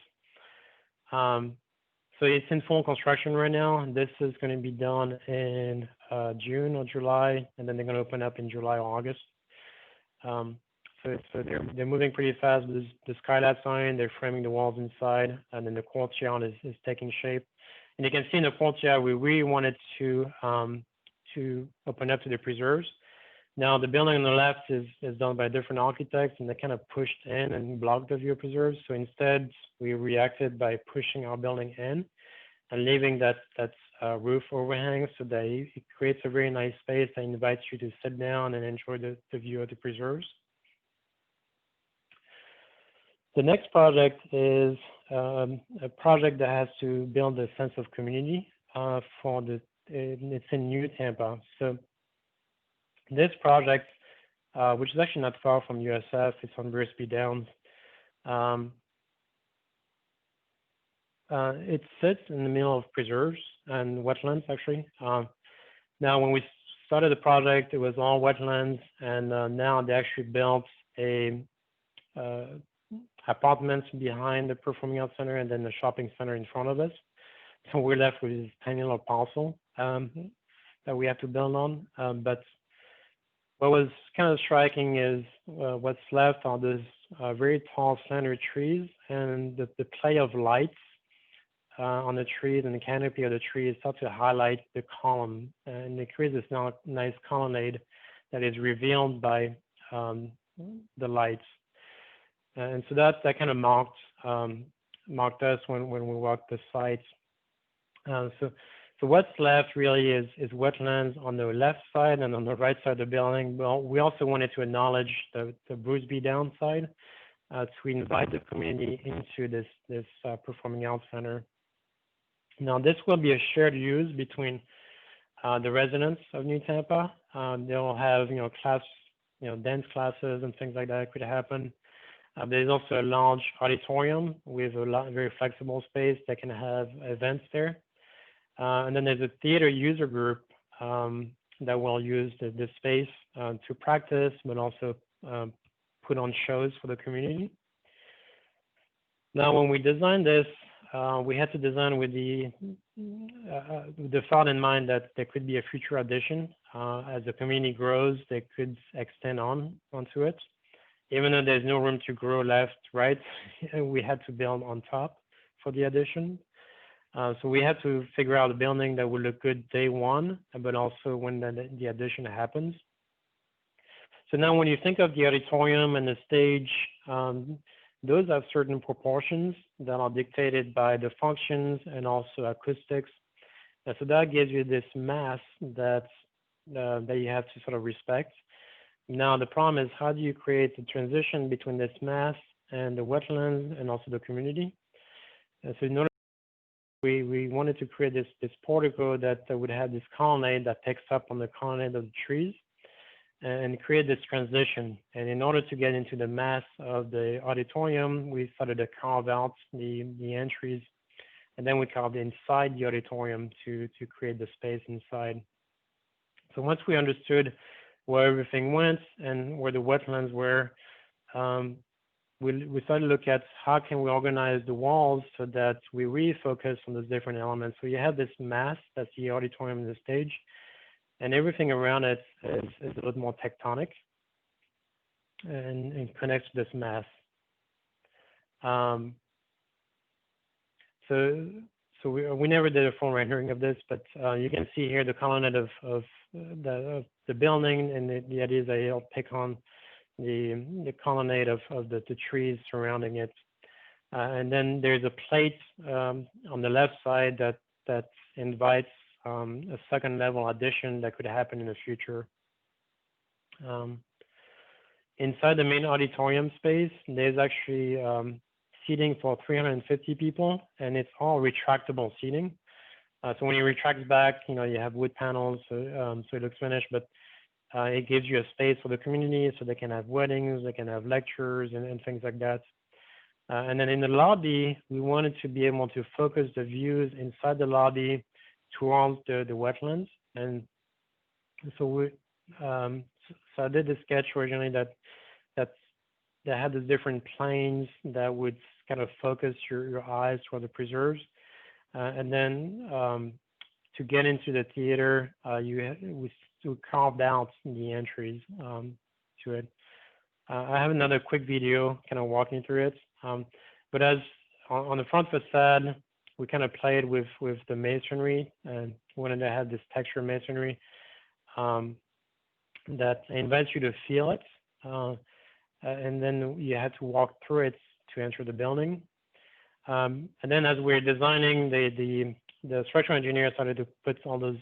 So it's in full construction right now. This is going to be done in June or July, and then they're going to open up in July or August. So they're moving pretty fast. The skylight sign, they're framing the walls inside, and then the courtyard is taking shape. And you can see in the courtyard, we really wanted to open up to the preserves. Now the building on the left is done by different architects, and they kind of pushed in and blocked the view of preserves. So instead, we reacted by pushing our building in and leaving that roof overhang, so that it creates a very nice space that invites you to sit down and enjoy the view of the preserves. The next project is a project that has to build a sense of community it's in New Tampa. So this project, which is actually not far from USF, it's on Brisby Downs. It sits in the middle of preserves and wetlands, actually. Now, when we started the project, it was all wetlands, and now they actually built apartments behind the Performing Arts Center and then the shopping center in front of us. So we're left with this tiny little parcel that we have to build on. But what was kind of striking is what's left are those very tall, slender trees, and the play of lights on the trees and the canopy of the trees start to highlight the column, and it creates this nice colonnade that is revealed by the lights. And so that kind of marked us when we walked the site. So what's left really is wetlands on the left side, and on the right side of the building. Well, we also wanted to acknowledge the Brisby Downs side to invite the community into this Performing Arts Center. Now, this will be a shared use between the residents of New Tampa. They'll have dance classes and things like that could happen. There's also a large auditorium with a very flexible space that can have events there. And then there's a theater user group that will use this space to practice, but also put on shows for the community. Now, when we designed this, we had to design with the thought in mind that there could be a future addition. As the community grows, they could extend onto it. Even though there's no room to grow left, right, we had to build on top for the addition. So we had to figure out a building that would look good day one, but also when the addition happens. So now when you think of the auditorium and the stage, those have certain proportions that are dictated by the functions and also acoustics. And so that gives you this mass that you have to sort of respect. Now, the problem is, how do you create the transition between this mass and the wetlands and also the community? And so in order, we wanted to create this portico that would have this colonnade that picks up on the colonnade of the trees and create this transition. And in order to get into the mass of the auditorium, we started to carve out the entries, and then we carved inside the auditorium to create the space inside. So once we understood where everything went and where the wetlands were, we started to look at how can we organize the walls so that we really focus on those different elements. So you have this mass, that's the auditorium and the stage, and everything around it is a little more tectonic and connects to this mass. So we never did a full rendering of this, but you can see here the colonnade of the building, and the idea is that it'll pick on the colonnade of the trees surrounding it. And then there's a plate on the left side that invites a second level addition that could happen in the future. Inside the main auditorium space, there's actually seating for 350 people, and it's all retractable seating. So when you retract back, you have wood panels, so it looks finished, but it gives you a space for the community so they can have weddings, they can have lectures and things like that. And then in the lobby, we wanted to be able to focus the views inside the lobby towards the wetlands. And so so I did the sketch originally that had the different planes that would kind of focus your eyes toward the preserves. And then to get into the theater, we carved out the entries to it. I have another quick video kind of walking through it. But as on the front facade, we kind of played with the masonry and wanted to have this texture masonry that invites you to feel it. And then you had to walk through it to enter the building. And then as we're designing, the structural engineer started to put all those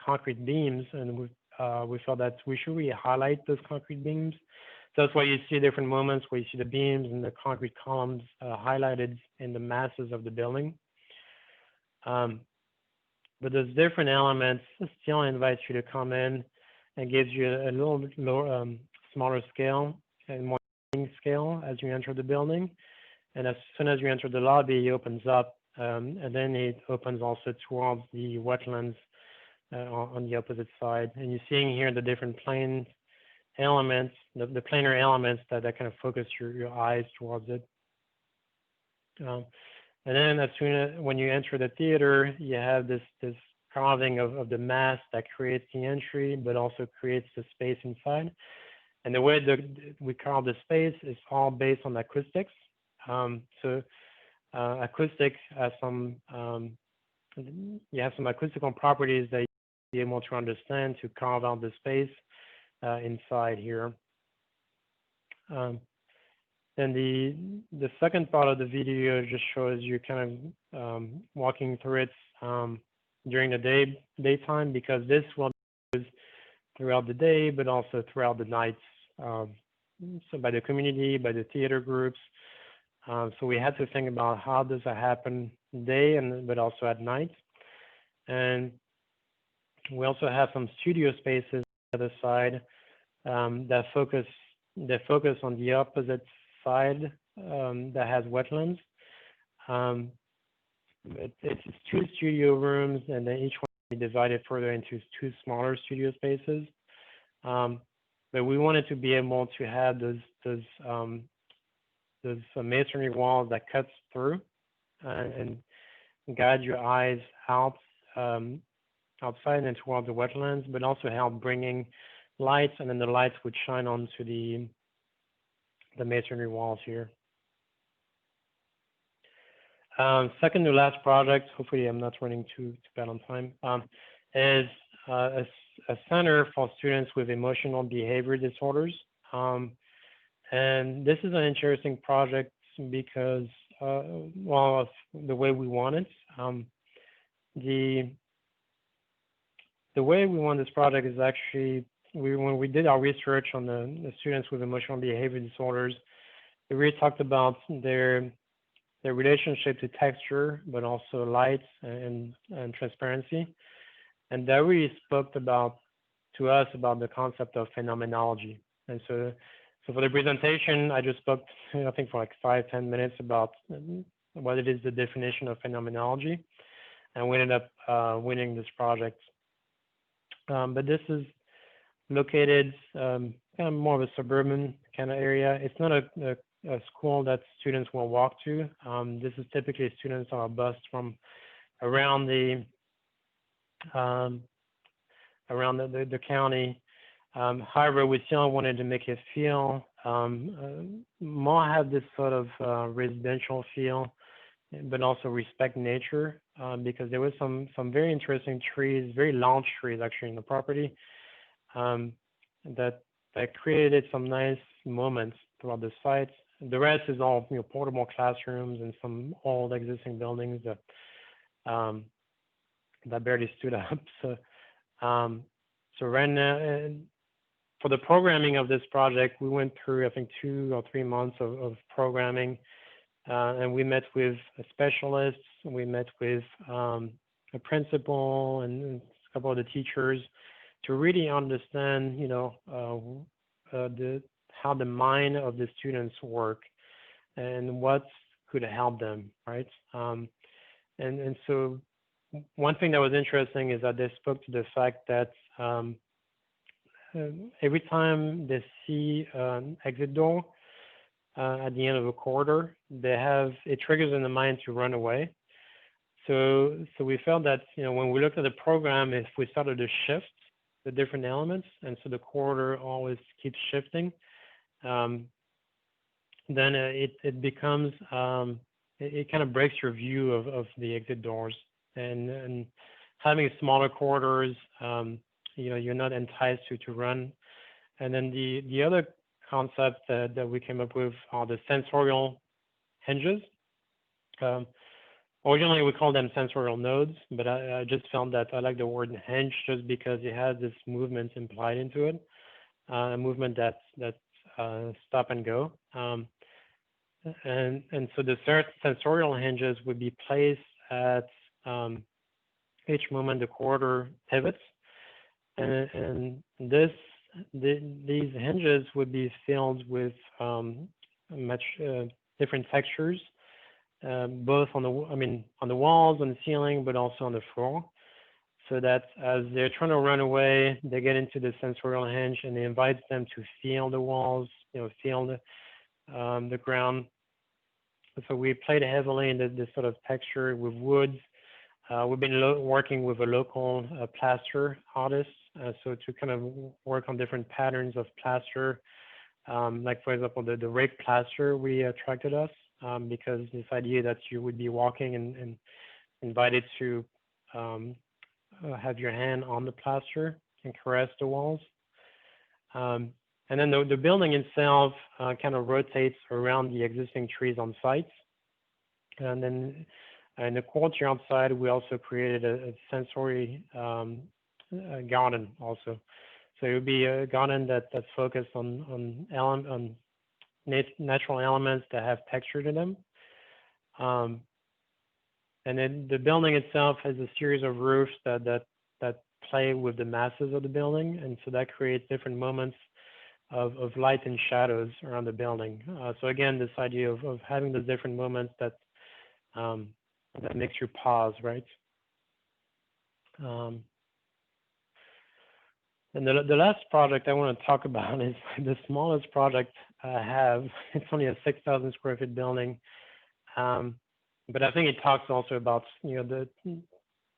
concrete beams, and we felt that we should really highlight those concrete beams. So that's why you see different moments where you see the beams and the concrete columns highlighted in the masses of the building. But those different elements still invites you to come in and gives you a little bit lower, smaller scale and more scale as you enter the building. And as soon as you enter the lobby, it opens up, and then it opens also towards the wetlands on the opposite side. And you're seeing here the different plane elements, the planar elements that kind of focus your eyes towards it. And then as soon as when you enter the theater, you have this carving of the mass that creates the entry, but also creates the space inside. And the way that we carve the space is all based on acoustics. So acoustics has some, you have some acoustical properties that you'll be able to understand to carve out the space inside here. And the second part of the video just shows you kind of walking through it during the daytime, because this will be used throughout the day, but also throughout the nights. So by the community, by the theater groups. So we had to think about how does that happen day but also at night. And we also have some studio spaces on the other side that focus on the opposite side that has wetlands. It's 2 studio rooms, and then each one will be divided further into 2 smaller studio spaces. But we wanted to be able to have those masonry walls that cuts through and guide your eyes out outside and towards the wetlands, but also help bringing lights, and then the lights would shine onto the masonry walls here. Second to last project, hopefully I'm not running too bad on time, is a center for students with emotional behavior disorders. And this is an interesting project because, well, of the way we want it. The way we want this project is actually, when we did our research on the students with emotional behavior disorders, we really talked about their relationship to texture, but also light and transparency. And that really spoke to us about the concept of phenomenology. And so for the presentation, I just spoke, I think, for like 5-10 minutes about what it is, the definition of phenomenology, and we ended up winning this project. But this is located kind of more of a suburban kind of area. It's not a school that students will walk to. This is typically students on a bus from around the county. However, we still wanted to make it feel more have this sort of residential feel, but also respect nature, because there was some very interesting trees, very large trees actually in the property, that created some nice moments throughout the site. The rest is all portable classrooms and some old existing buildings that barely stood up. So right now, for the programming of this project, we went through, I think, 2 or 3 months of programming, and we met with specialists. We met with a principal and a couple of the teachers to really understand, how the mind of the students work and what could help them, right? And so one thing that was interesting is that they spoke to the fact that every time they see an exit door at the end of a corridor, it triggers in the mind to run away. So we felt that, when we looked at the program, if we started to shift the different elements, and so the corridor always keeps shifting, then it becomes, it kind of breaks your view of the exit doors. And having smaller corridors, you're not enticed to run. And then the other concept that we came up with are the sensorial hinges. Originally, we called them sensorial nodes, but I just found that I like the word hinge just because it has this movement implied into it, a movement that's stop and go. And so the sensorial hinges would be placed at each moment the corridor pivots, and these hinges would be filled with much different textures, both on the walls, on the ceiling, but also on the floor, so that as they're trying to run away, they get into the sensorial hinge, and it invites them to feel the walls, feel the ground. So we played heavily in this sort of texture with woods. We've been working with a local plaster artist, so to kind of work on different patterns of plaster. Like, for example, the rake plaster attracted us because this idea that you would be walking and invited to have your hand on the plaster and caress the walls. And then the building itself kind of rotates around the existing trees on site. And then in the courtyard side, we also created a sensory garden also. So it would be a garden that's focused on natural elements that have texture to them. And then the building itself has a series of roofs that play with the masses of the building, and so that creates different moments of light and shadows around the building. So again, this idea of having those different moments that makes you pause, right? And the last project I want to talk about is the smallest project I have. It's only a 6,000 square feet building, but I think it talks also about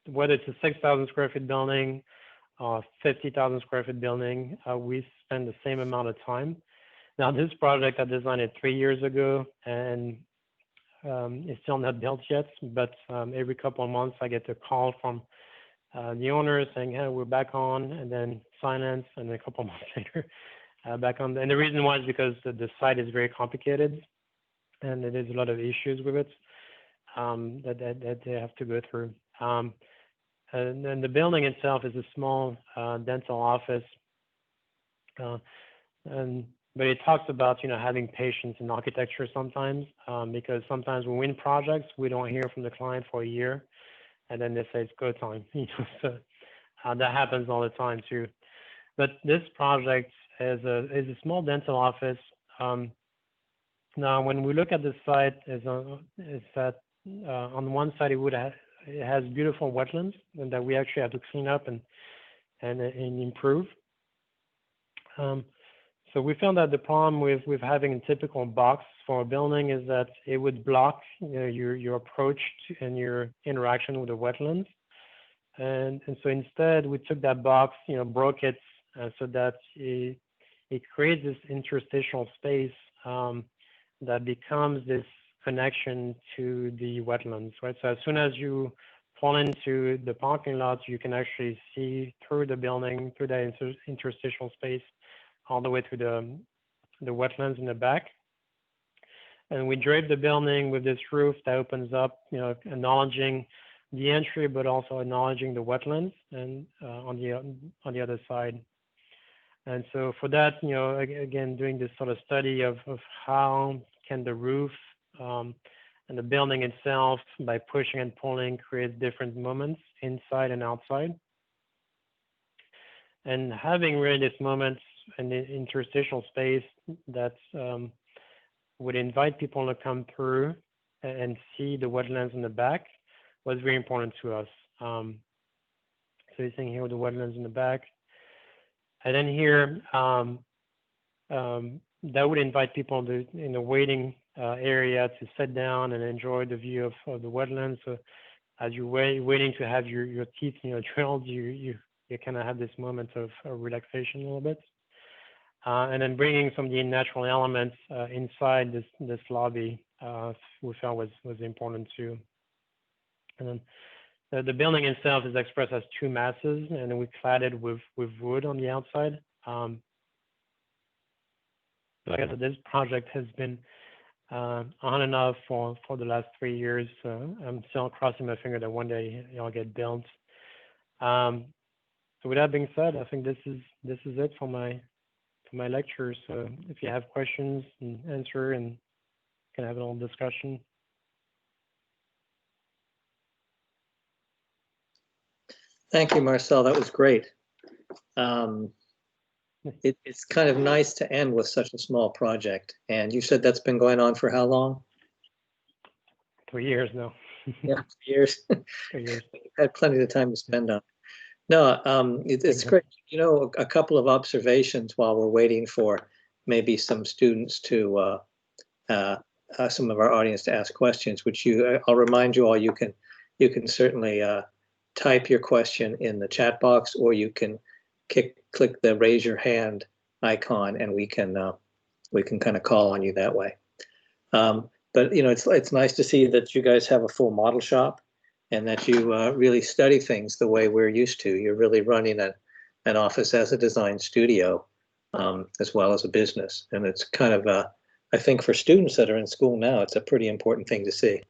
whether it's a 6,000 square feet building or 50,000 square feet building, we spend the same amount of time. Now, this project I designed it 3 years ago, and it's still not built yet, but every couple of months I get a call from the owner saying, hey, we're back on, and then finance, and then a couple of months later back on. And the reason why is because the site is very complicated, and there's a lot of issues with it that they have to go through. And then the building itself is a small dental office, but it talks about having patience in architecture sometimes, because sometimes we win projects, we don't hear from the client for a year, and then they say it's go time. So that happens all the time too. But this project is a small dental office. Now, when we look at the site, is that on one side it has beautiful wetlands, and that we actually have to clean up and improve. So we found that the problem with having a typical box for a building is that it would block your approach and your interaction with the wetlands. And so instead we took that box, broke it so that it creates this interstitial space that becomes this connection to the wetlands, right? So as soon as you pull into the parking lot, you can actually see through the building, through that interstitial space, all the way to the wetlands in the back. And we drape the building with this roof that opens up, acknowledging the entry, but also acknowledging the wetlands and on the other side. And so for that, again, doing this sort of study of how can the roof and the building itself, by pushing and pulling, create different moments inside and outside. And having really these moments in the interstitial space that would invite people to come through and see the wetlands in the back was very important to us. So you're seeing here with the wetlands in the back. And then here, that would invite people to, in the waiting area to sit down and enjoy the view of the wetlands. So as you're waiting to have your teeth, drilled, you kind of have this moment of relaxation a little bit. And then bringing some of the natural elements inside this lobby, we felt was important too. And then the building itself is expressed as two masses, and then we clad it with wood on the outside. Like I said, this project has been on and off for the last 3 years. I'm still crossing my finger that one day it'll get built. So with that being said, I think this is it for my lecture. So if you have questions and answer, and can have a little discussion. Thank you, Marcel. That was great. It's kind of nice to end with such a small project. And you said that's been going on for how long? 3 years now. Yeah, 3 years. 3 years. Had plenty of time to spend on. No, it's great. A couple of observations while we're waiting for maybe some students to, some of our audience to ask questions, which I'll remind you all, you can certainly type your question in the chat box, or you can click the raise your hand icon, and we can kind of call on you that way. But it's nice to see that you guys have a full model shop, and that you really study things the way we're used to. You're really running an office as a design studio, as well as a business. And it's kind of, I think for students that are in school now, it's a pretty important thing to see.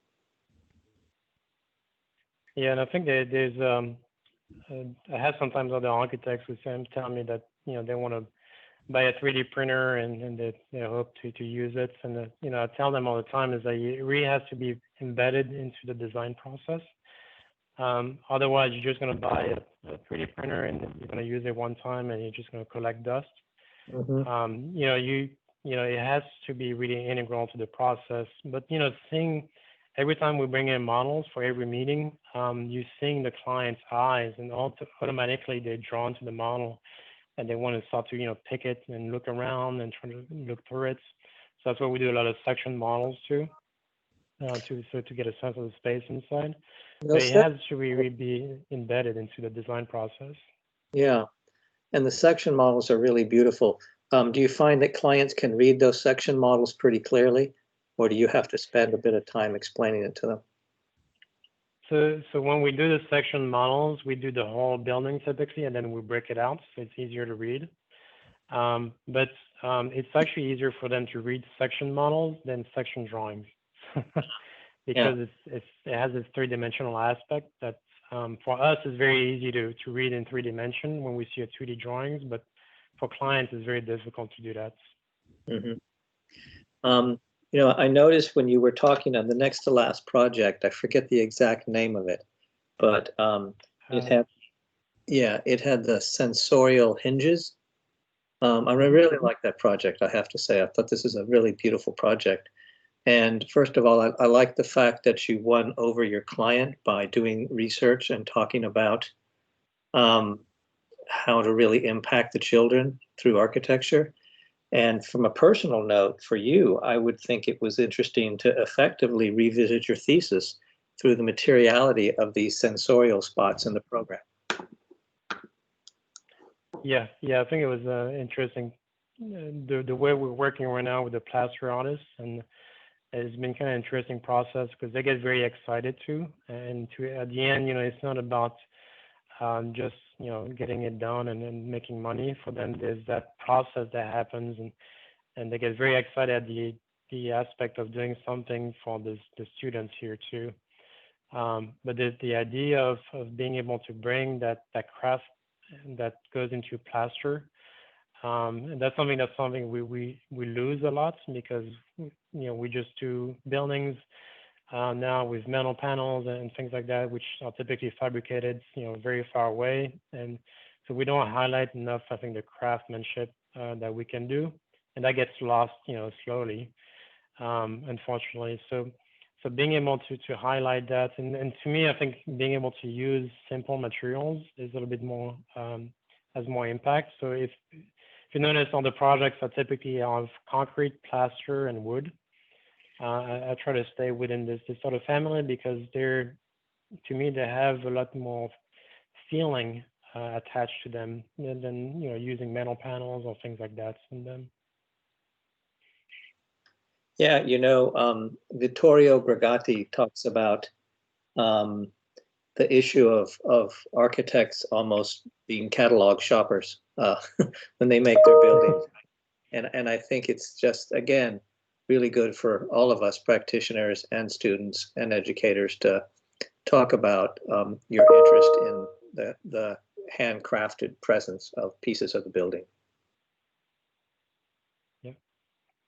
Yeah, and I think there's, I have sometimes other architects who tell me that, they want to buy a 3D printer and they hope to use it. And, I tell them all the time is that it really has to be embedded into the design process. Otherwise, you're just going to buy a 3D printer and you're going to use it one time and you're just going to collect dust. Mm-hmm. It has to be really integral to the process. But, seeing every time we bring in models for every meeting, you're seeing the client's eyes, and automatically they're drawn to the model and they want to start to, pick it and look around and try to look through it. So that's why we do a lot of section models too, to get a sense of the space inside. But it has to really be embedded into the design process. Yeah, and the section models are really beautiful. Do you find that clients can read those section models pretty clearly, or do you have to spend a bit of time explaining it to them? So when we do the section models, we do the whole building typically, and then we break it out, so it's easier to read. But it's actually easier for them to read section models than section drawings. Because it has this three-dimensional aspect that for us is very easy to read in 3 dimension when we see a 2D drawings, but for clients it's very difficult to do that. Mm-hmm. I noticed when you were talking on the next to last project, I forget the exact name of it, but it had the sensorial hinges. I really like that project, I have to say. I thought this is a really beautiful project. And first of all, I like the fact that you won over your client by doing research and talking about how to really impact the children through architecture. And from a personal note for you, I would think it was interesting to effectively revisit your thesis through the materiality of these sensorial spots in the program. Yeah, I think it was interesting. The way we're working right now with the plaster artists, and it's been kind of interesting process because they get very excited too. And at the end, it's not about just getting it done and then making money. For them, there's that process that happens, and they get very excited at the aspect of doing something for the students here too. But the idea of being able to bring that craft that goes into plaster, and that's something we lose a lot because we just do buildings now with metal panels and things like that, which are typically fabricated very far away, and so we don't highlight enough, I think, the craftsmanship that we can do, and that gets lost slowly, unfortunately. So being able to highlight that, and to me, I think being able to use simple materials is a little bit more has more impact. So if you notice, on the projects I typically have concrete, plaster, and wood. I try to stay within this sort of family because they're to me, they have a lot more feeling attached to them than using metal panels or things like that in them. Yeah, Vittorio Gregati talks about the issue of architects almost being catalog shoppers when they make their buildings. And I think it's just, again, really good for all of us practitioners and students and educators to talk about your interest in the handcrafted presence of pieces of the building.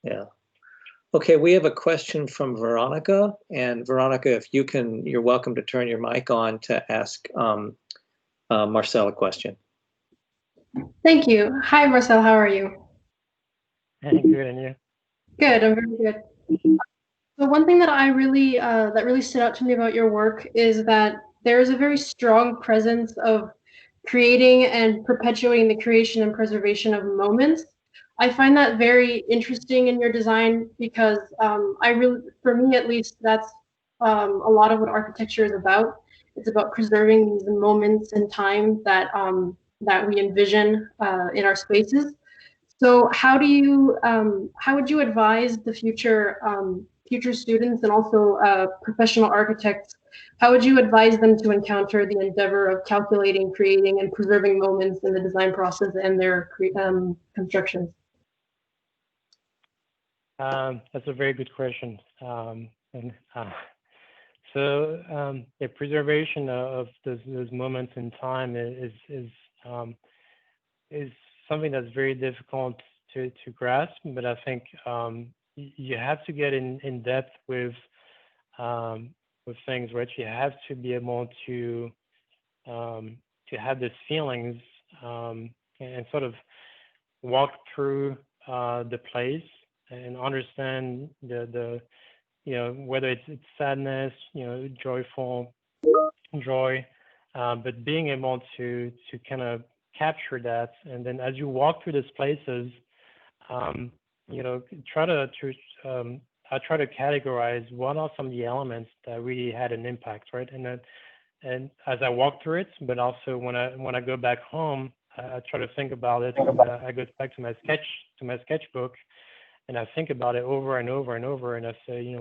Yeah. Okay, we have a question from Veronica. And Veronica, if you can, you're welcome to turn your mic on to ask Marcel a question. Thank you. Hi, Marcel, how are you? Hey, good, and you? Good, I'm very good. So one thing that I really that really stood out to me about your work is that there is a very strong presence of creating and perpetuating the creation and preservation of moments. I find that very interesting in your design because for me at least, that's a lot of what architecture is about. It's about preserving these moments in time that that we envision in our spaces. So how would you advise the future students and also professional architects? How would you advise them to encounter the endeavor of calculating, creating, and preserving moments in the design process and their constructions? That's a very good question. The preservation of those moments in time is something that's very difficult to grasp, but I think you have to get in depth with things, right? You have to be able to have these feelings and sort of walk through the place and understand the whether it's sadness, joyful, joy, but being able to kind of capture that, and then as you walk through these places, I try to categorize what are some of the elements that really had an impact, right? And as I walk through it, but also when I go back home, I try to think about it. I go back to my sketchbook, and I think about it over and over and over, and I say,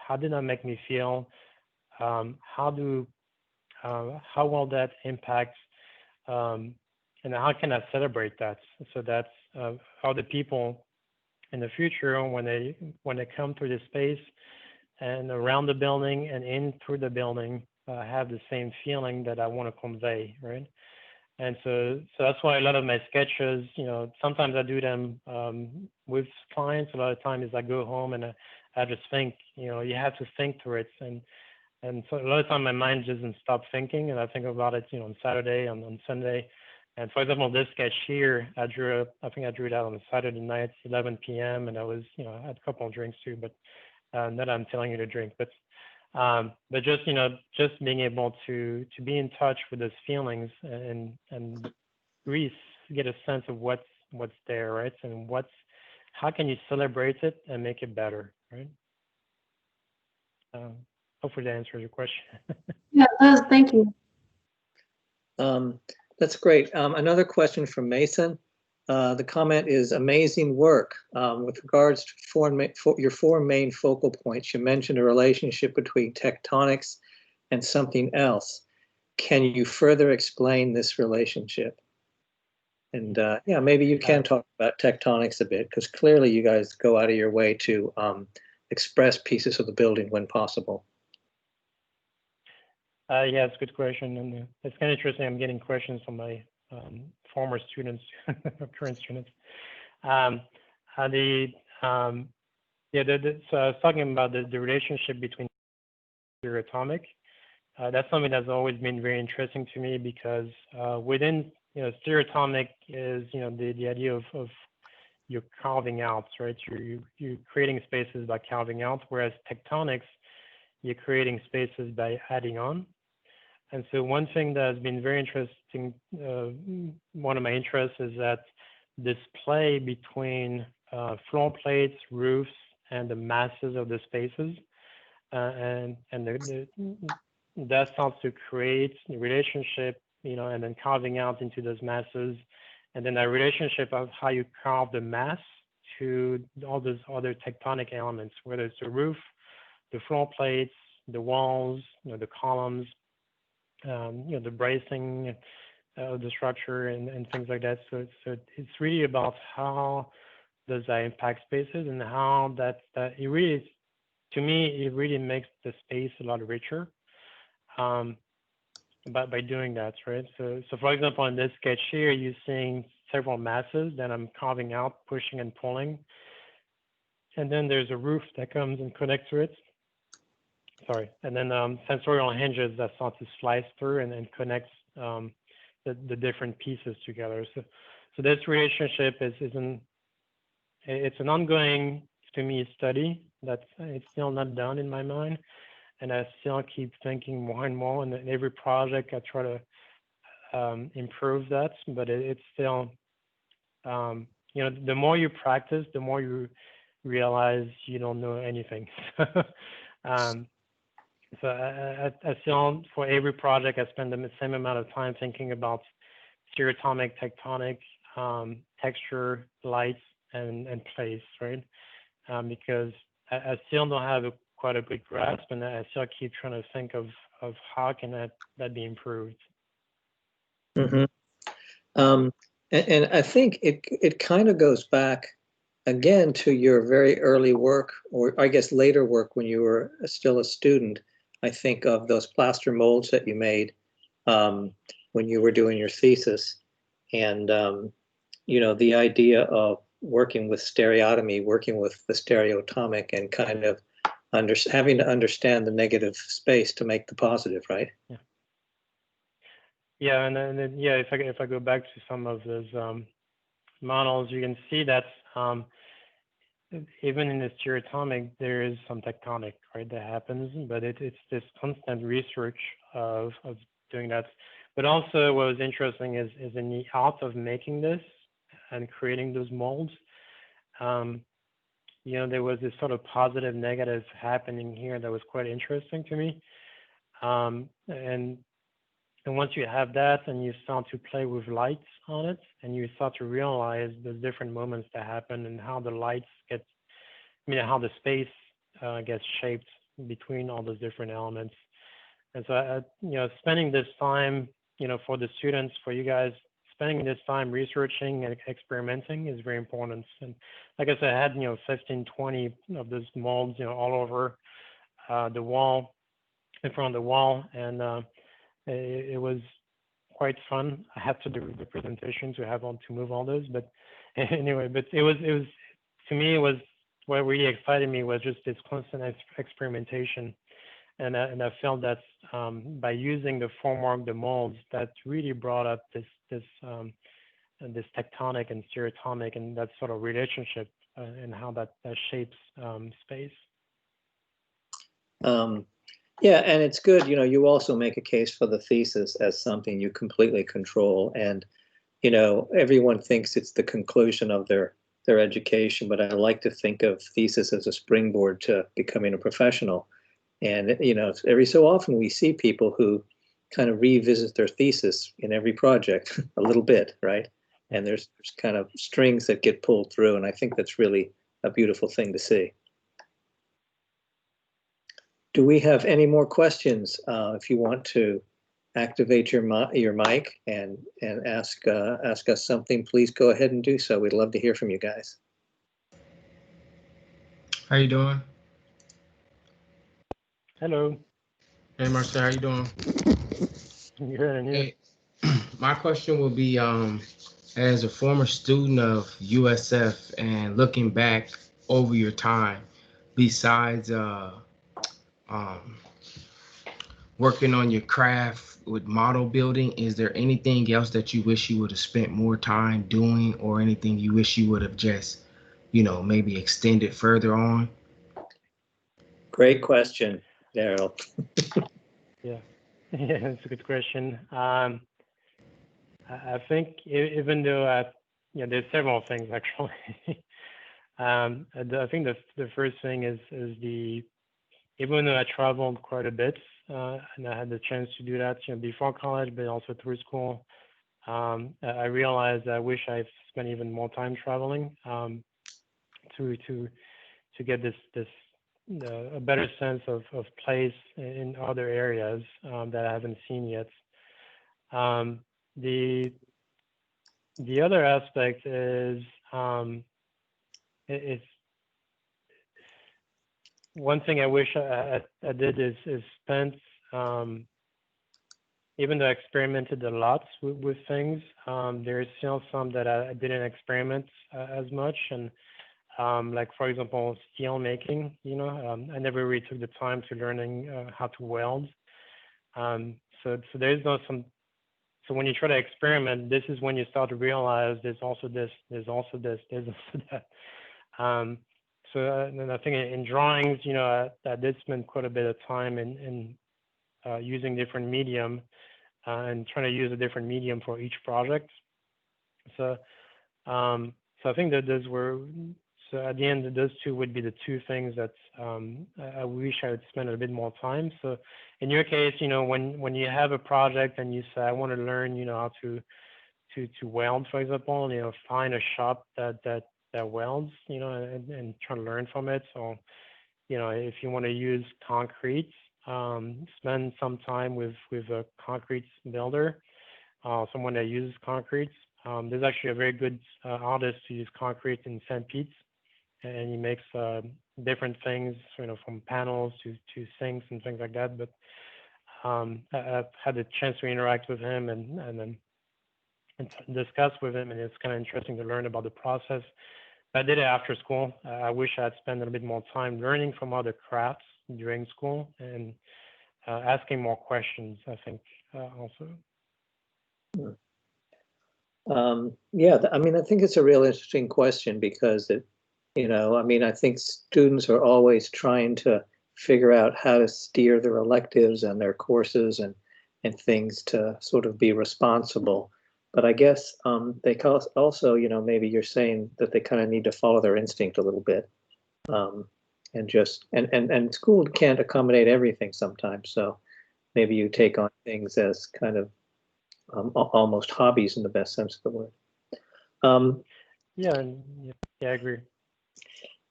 how did that make me feel? How will that impact? And how can I celebrate that? So that's how the people in the future, when they come through the space and around the building and in through the building, have the same feeling that I want to convey, right? And so that's why a lot of my sketches, sometimes I do them with clients. A lot of times I go home and I just think, you have to think through it. And so a lot of time my mind doesn't stop thinking, and I think about it, on Saturday, on Sunday. And for example, this sketch here, I think I drew it out on Saturday night, 11 p.m. And I was, I had a couple of drinks too, but not I'm telling you to drink, but just, just being able to be in touch with those feelings and really get a sense of what's there, right? And how can you celebrate it and make it better, right? Hopefully that answers your question. Yeah, it does. Thank you. That's great. Another question from Mason. The comment is amazing work. With regards to your four main focal points, you mentioned a relationship between tectonics and something else. Can you further explain this relationship? And yeah, maybe you can talk about tectonics a bit, because clearly you guys go out of your way to express pieces of the building when possible. Yeah, it's a good question, and it's kind of interesting. I'm getting questions from my former students, or current students. So I was talking about the relationship between stereotomic. That's something that's always been very interesting to me, because within stereotomic is the idea of you're carving out, right? You're creating spaces by carving out, whereas tectonics, you're creating spaces by adding on. And so one thing that has been very interesting, one of my interests, is that this play between floor plates, roofs, and the masses of the spaces, and that starts to create a relationship, and then carving out into those masses, and then that relationship of how you carve the mass to all those other tectonic elements, whether it's the roof, the floor plates, the walls, the columns, the bracing of the structure and things like that. So it's really about how does that impact spaces, and how that it really, to me, it really makes the space a lot richer by doing that, right? So for example, in this sketch here, you're seeing several masses that I'm carving out, pushing and pulling. And then there's a roof that comes and connects to it. Sorry. And then sensorial hinges that start to slice through and connects the different pieces together. So this relationship it's an ongoing, to me, study that's it's still not done in my mind. And I still keep thinking more and more, and in every project I try to improve that, but it's still, the more you practice, the more you realize you don't know anything. So I still, for every project, I spend the same amount of time thinking about stereotomic, tectonic, texture, lights, and place, right? Because I still don't have quite a good grasp, and I still keep trying to think of how can that be improved. Mm-hmm. And I think it kind of goes back again to your very early work, or I guess later work when you were still a student. I think of those plaster molds that you made when you were doing your thesis, and the idea of working with stereotomy, working with the stereotomic, and kind of having to understand the negative space to make the positive, right? Yeah. Yeah, and then if I go back to some of those models, you can see that even in the stereotomic, there is some tectonic, right, that happens, but it's this constant research of doing that. But also what was interesting is in the art of making this and creating those molds, there was this sort of positive, negative happening here that was quite interesting to me. And once you have that and you start to play with lights on it, and you start to realize the different moments that happen and how the lights how the space gets shaped between all those different elements. And so, spending this time, for the students, for you guys, spending this time researching and experimenting is very important. And like I said, I had, 15, 20 of those molds, all over the wall, in front of the wall. And it was quite fun. I had to do the presentation to move all those, but anyway, but it was, to me, it was, what really excited me was just this constant experimentation. And I felt that by using the formwork, the molds, that really brought up this tectonic and stereotomic and that sort of relationship and how that shapes space. Yeah, and it's good, you also make a case for the thesis as something you completely control. And, everyone thinks it's the conclusion of their education, but I like to think of thesis as a springboard to becoming a professional. And, every so often we see people who kind of revisit their thesis in every project a little bit, right? And there's kind of strings that get pulled through, and I think that's really a beautiful thing to see. Do we have any more questions? If you want to activate your mic and ask us something, please go ahead and do so. We'd love to hear from you guys. How you doing? Hello. Hey, Marcel, how you doing? Good, and you? Hey, my question will be, as a former student of USF and looking back over your time, besides working on your craft with model building, is there anything else that you wish you would have spent more time doing, or anything you wish you would have just, maybe extended further on? Great question, Daryl. Yeah, that's a good question. I think even though there's several things actually. I think the first thing is even though I traveled quite a bit and I had the chance to do that, before college, but also through school. I realized I wish I spent even more time traveling to get a better sense of place in other areas that I haven't seen yet. The other aspect is it's one thing I wish I did is spent, even though I experimented a lot with things, there's still some that I didn't experiment as much. And like, for example, steel making, I never really took the time to learning how to weld. So there's no so when you try to experiment, this is when you start to realize there's also this, there's also this, there's also that. And I think in drawings, I did spend quite a bit of time in using different medium and trying to use a different medium for each project. So I think that those were, so at the end, those two would be the two things that I wish I would spend a bit more time. So in your case, when you have a project and you say, I want to learn, how to weld, for example, find a shop that welds, and try to learn from it. So, if you want to use concrete, spend some time with a concrete builder, someone that uses concrete. There's actually a very good artist who uses concrete in St. Pete, and he makes different things, from panels to sinks and things like that. But I've had the chance to interact with him and then discuss with him, and it's kind of interesting to learn about the process. I did it after school. I wish I had spent a little bit more time learning from other crafts during school and asking more questions, I think, also. Yeah, I think it's a real interesting question because I think students are always trying to figure out how to steer their electives and their courses and things to sort of be responsible. But I guess they also, maybe you're saying that they kind of need to follow their instinct a little bit, and school can't accommodate everything sometimes. So maybe you take on things as kind of almost hobbies in the best sense of the word. Yeah, I agree.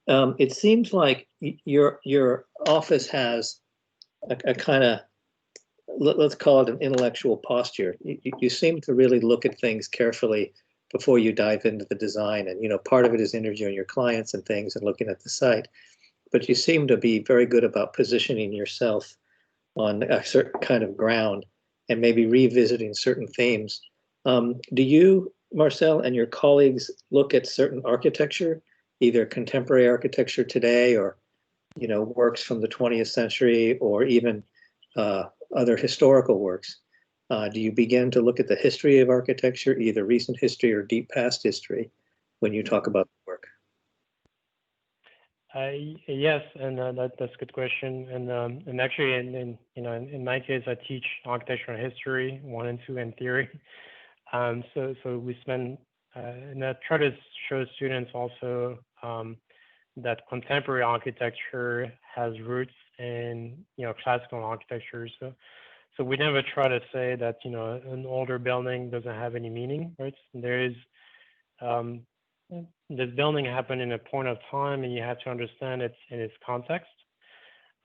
It seems like your office has a kind of, let's call it an intellectual posture. You seem to really look at things carefully before you dive into the design. And, part of it is interviewing your clients and things and looking at the site. But you seem to be very good about positioning yourself on a certain kind of ground and maybe revisiting certain themes. Do you, Marcel, and your colleagues look at certain architecture, either contemporary architecture today or, works from the 20th century or even other historical works? Do you begin to look at the history of architecture, either recent history or deep past history, when you talk about the work? Yes, and that's a good question. And actually, in my case, I teach architectural history 1 and 2 and theory. So we spend, and I try to show students also that contemporary architecture has roots in classical architecture. So we never try to say that an older building doesn't have any meaning, right? There is this building happened in a point of time, and you have to understand it in its context.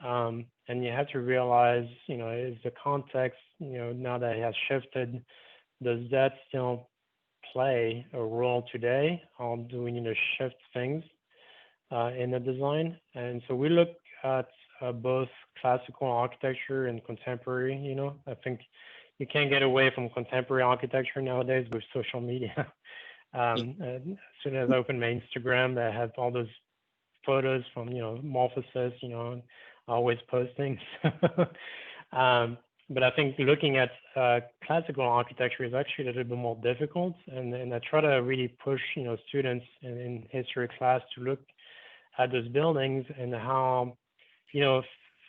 And you have to realize, is the context, now that it has shifted, does that still play a role today, or do we need to shift things in the design? And so we look at both classical architecture and contemporary. I think you can't get away from contemporary architecture nowadays with social media. As soon as I open my Instagram, I have all those photos from Morphosis, always posting. But I think looking at classical architecture is actually a little bit more difficult, and I try to really push students in history class to look at those buildings and how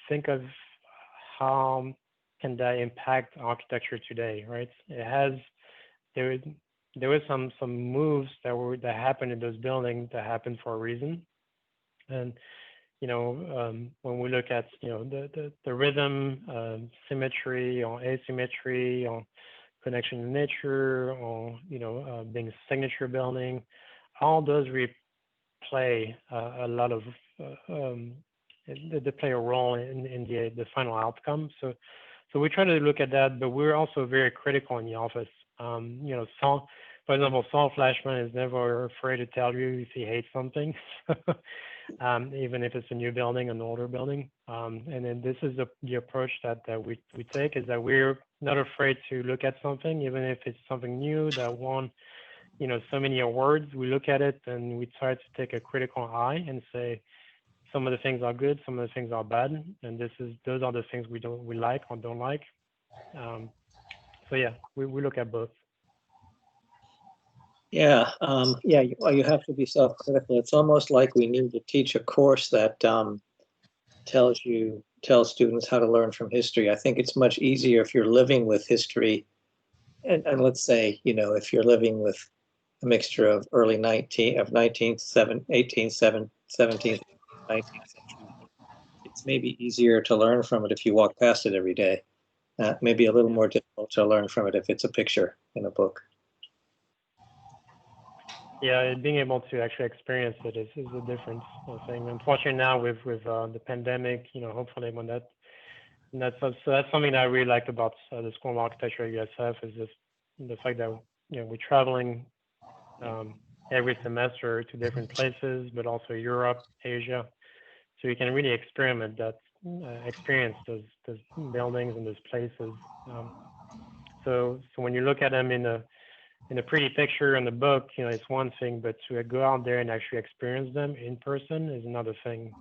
think of how can that impact architecture today, right? There was some moves that happened in those buildings that happened for a reason, and when we look at, the rhythm, symmetry or asymmetry or connection to nature or, being a signature building, all those play a lot of, they play a role in the final outcome. So we try to look at that, but we're also very critical in the office. For example, Saul Fleischman is never afraid to tell you if he hates something, even if it's a new building, an older building. And then this is the approach that we take, is that we're not afraid to look at something, even if it's something new that won, so many awards. We look at it and we try to take a critical eye and say, some of the things are good, some of the things are bad, and those are the things we like or don't like. So yeah, we look at both. Yeah, you have to be self-critical. It's almost like we need to teach a course that tells students how to learn from history. I think it's much easier if you're living with history, and let's say, if you're living with a mixture of early 19th, 17th, 19th century. It's maybe easier to learn from it if you walk past it every day. Maybe a little more difficult to learn from it if it's a picture in a book. Yeah, being able to actually experience it is a different thing. Unfortunately, now with the pandemic, hopefully when so that's something that I really like about the School of Architecture at USF, is just the fact that we're traveling every semester to different places, but also Europe, Asia, so you can really experience those buildings and those places. So when you look at them in a pretty picture in the book, it's one thing, but to go out there and actually experience them in person is another thing.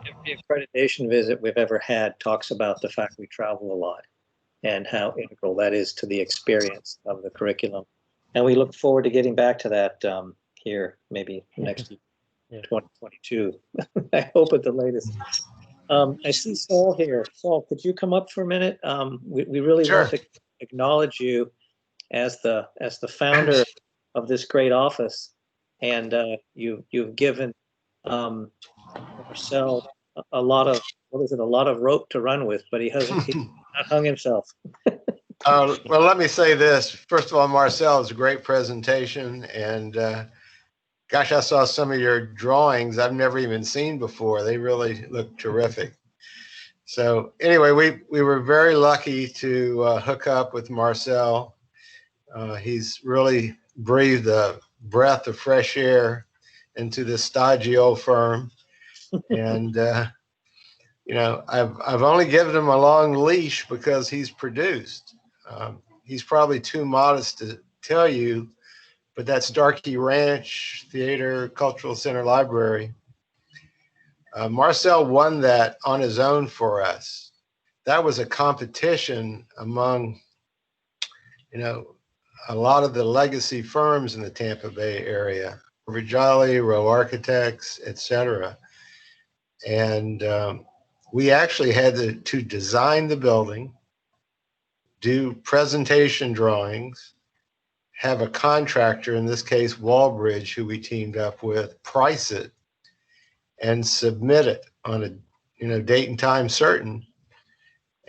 Every accreditation visit we've ever had talks about the fact we travel a lot and how integral that is to the experience of the curriculum. And we look forward to getting back to that here, maybe next year, 2022. I hope at the latest. I see Saul here. Saul, could you come up for a minute? We really want to acknowledge you as the founder of this great office, and you've given Marcel a lot of rope to run with, but he's not hung himself. Well, let me say this. First of all, Marcel, it's a great presentation, and gosh, I saw some of your drawings I've never even seen before. They really look terrific. So anyway, we were very lucky to hook up with Marcel. He's really breathed a breath of fresh air into this stodgy old firm. And, I've only given him a long leash because he's produced. He's probably too modest to tell you, but that Starkey Ranch Cultural Center Library, Marcel won that on his own for us. That was a competition among, a lot of the legacy firms in the Tampa Bay area, Rijali, Row Architects, etc. And we actually had to design the building, do presentation drawings, have a contractor, in this case, Wallbridge, who we teamed up with, price it and submit it on a date and time certain.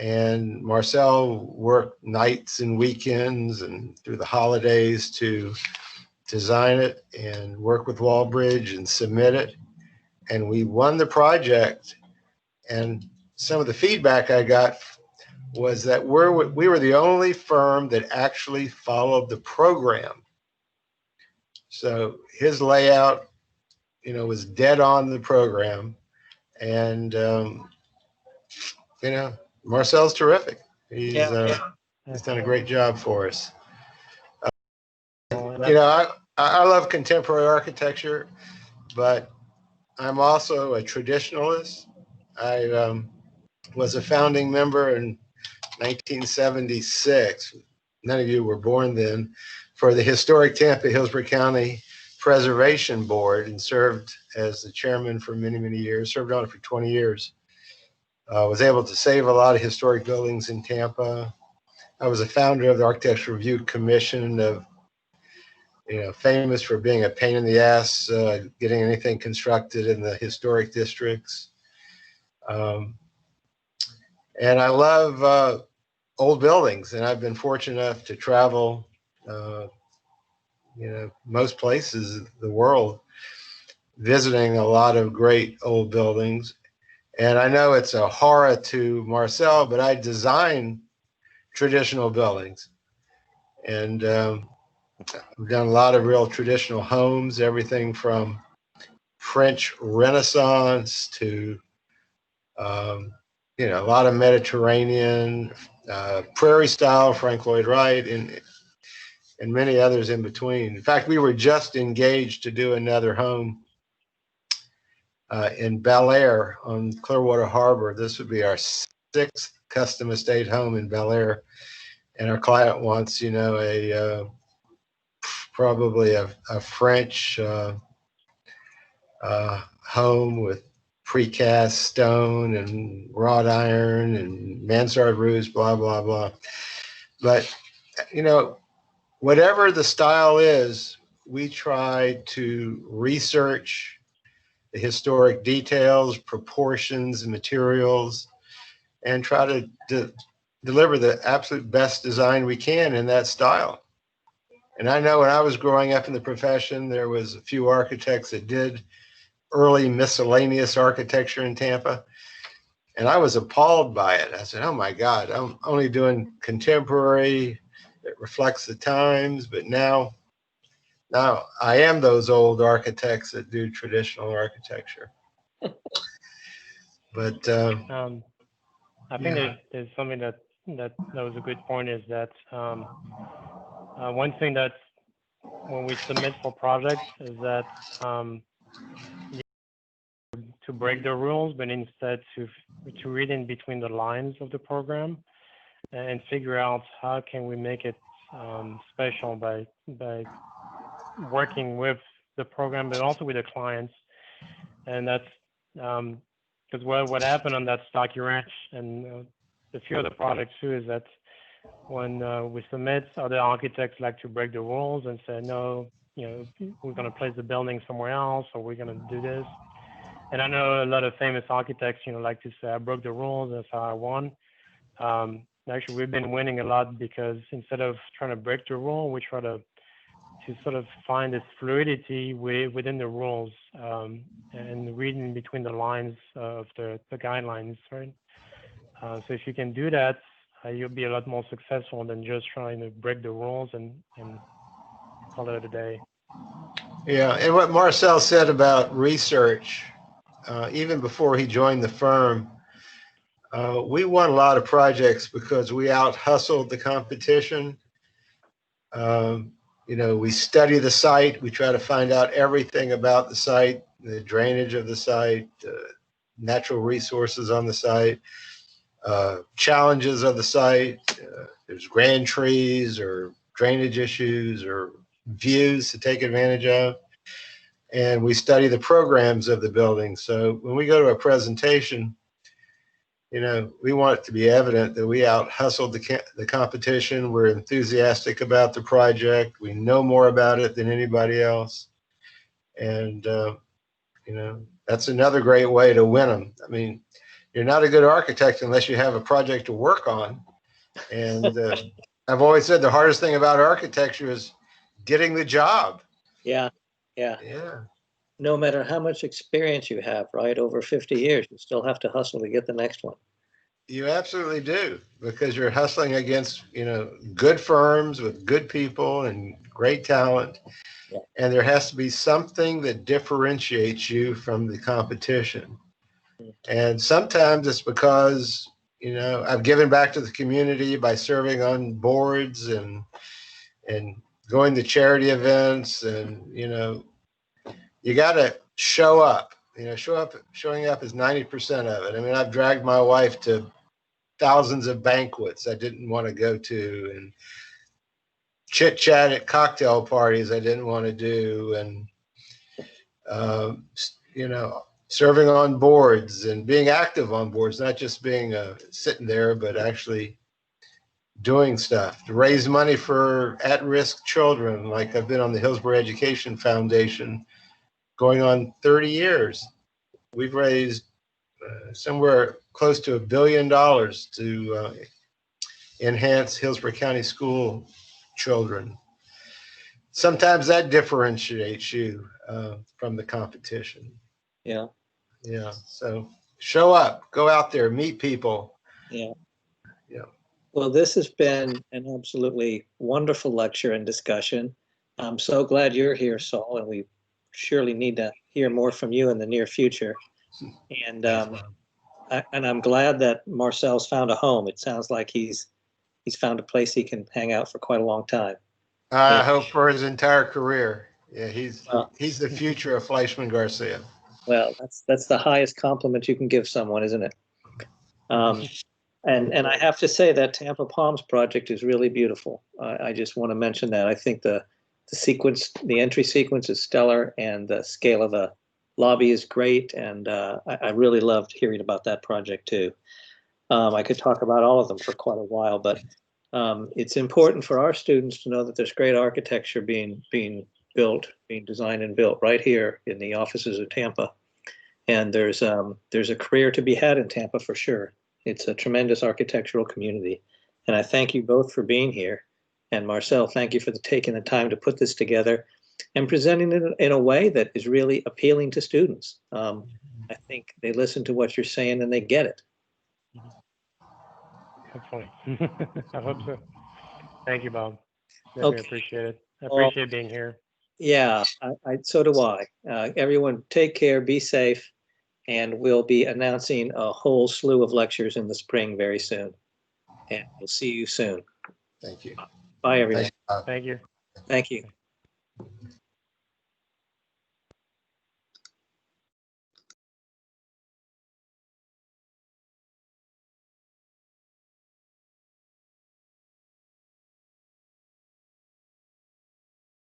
And Marcel worked nights and weekends and through the holidays to design it and work with Wallbridge and submit it. And we won the project. And some of the feedback I got was that we were the only firm that actually followed the program. So his layout, was dead on the program. And, Marcel's terrific. He's done a great job for us. I love contemporary architecture, but I'm also a traditionalist. I was a founding member in 1976. None of you were born then, for the historic Tampa Hillsborough County Preservation Board, and served as the chairman for many, many years, served on it for 20 years. Was able to save a lot of historic buildings in Tampa. I was a founder of the Architectural Review Commission of famous for being a pain in the ass, getting anything constructed in the historic districts. And I love old buildings, and I've been fortunate enough to travel, most places in the world, visiting a lot of great old buildings. And I know it's a horror to Marcel, but I design traditional buildings. And we've done a lot of real traditional homes, everything from French Renaissance to, a lot of Mediterranean, prairie style, Frank Lloyd Wright, and many others in between. In fact, we were just engaged to do another home in Bel Air on Clearwater Harbor. This would be our 6th custom estate home in Bel Air. And our client wants, probably a French home with precast stone and wrought iron and mansard roofs, blah, blah, blah. But, whatever the style is, we try to research the historic details, proportions, and materials, and try to deliver the absolute best design we can in that style. And I know when I was growing up in the profession, there was a few architects that did early miscellaneous architecture in Tampa, and I was appalled by it. I said, oh my God, I'm only doing contemporary that reflects the times. But now I am those old architects that do traditional architecture. But I think there's something that was a good point, is that one thing that when we submit for projects is that to break the rules, but instead to read in between the lines of the program and figure out how can we make it special by working with the program, but also with the clients. And that's because what happened on that Starkey Ranch and a few other projects too is that when we submit, other architects like to break the rules and say, no, we're going to place the building somewhere else, or we're going to do this. And I know a lot of famous architects, like to say, I broke the rules, that's how I won. Actually, we've been winning a lot because instead of trying to break the rule, we try to sort of find this fluidity within the rules and reading between the lines of the guidelines, right? So if you can do that, you'll be a lot more successful than just trying to break the rules and call it a day. Yeah, and what Marcel said about research, even before he joined the firm, we won a lot of projects because we out-hustled the competition. We study the site. We try to find out everything about the site, the drainage of the site, natural resources on the site, challenges of the site. There's grand trees or drainage issues or views to take advantage of. And we study the programs of the building. So when we go to a presentation, we want it to be evident that we out-hustled the competition. We're enthusiastic about the project. We know more about it than anybody else. And, that's another great way to win them. I mean, you're not a good architect unless you have a project to work on. And I've always said the hardest thing about architecture is getting the job. Yeah. No matter how much experience you have, right? Over 50 years, you still have to hustle to get the next one. You absolutely do, because you're hustling against, good firms with good people and great talent. Yeah. And there has to be something that differentiates you from the competition. And sometimes it's because, I've given back to the community by serving on boards and going to charity events, and, you got to show up. Showing up is 90% of it. I mean, I've dragged my wife to thousands of banquets I didn't want to go to, and chit chat at cocktail parties I didn't want to do, and serving on boards and being active on boards, not just being sitting there, but actually doing stuff to raise money for at-risk children. Like I've been on the Hillsborough Education Foundation going on 30 years. We've raised somewhere close to $1 billion to enhance Hillsborough County school children. Sometimes that differentiates you from the competition. Yeah. Yeah. So show up, go out there, meet people. Yeah. Yeah. Well, this has been an absolutely wonderful lecture and discussion. I'm so glad you're here, Saul, and we surely need to hear more from you in the near future. And I'm glad that Marcel's found a home. It sounds like he's found a place he can hang out for quite a long time. I hope for his entire career. Yeah, he's the future of Fleischman Garcia. Well, that's the highest compliment you can give someone, isn't it? And I have to say that Tampa Palms project is really beautiful. I just want to mention that. I think the sequence, the entry sequence is stellar, and the scale of the lobby is great. And I really loved hearing about that project too. I could talk about all of them for quite a while, but it's important for our students to know that there's great architecture being built, being designed and built right here in the offices of Tampa. And there's a career to be had in Tampa for sure. It's a tremendous architectural community. And I thank you both for being here. And Marcel, thank you for taking the time to put this together and presenting it in a way that is really appealing to students. I think they listen to what you're saying and they get it. Hopefully. I hope so. Thank you, Bob. Definitely appreciate it. I appreciate being here. Yeah, so do I. Everyone take care, be safe, and we'll be announcing a whole slew of lectures in the spring very soon. And we'll see you soon. Thank you. Bye, everyone. Thanks, Thank you. Thank you.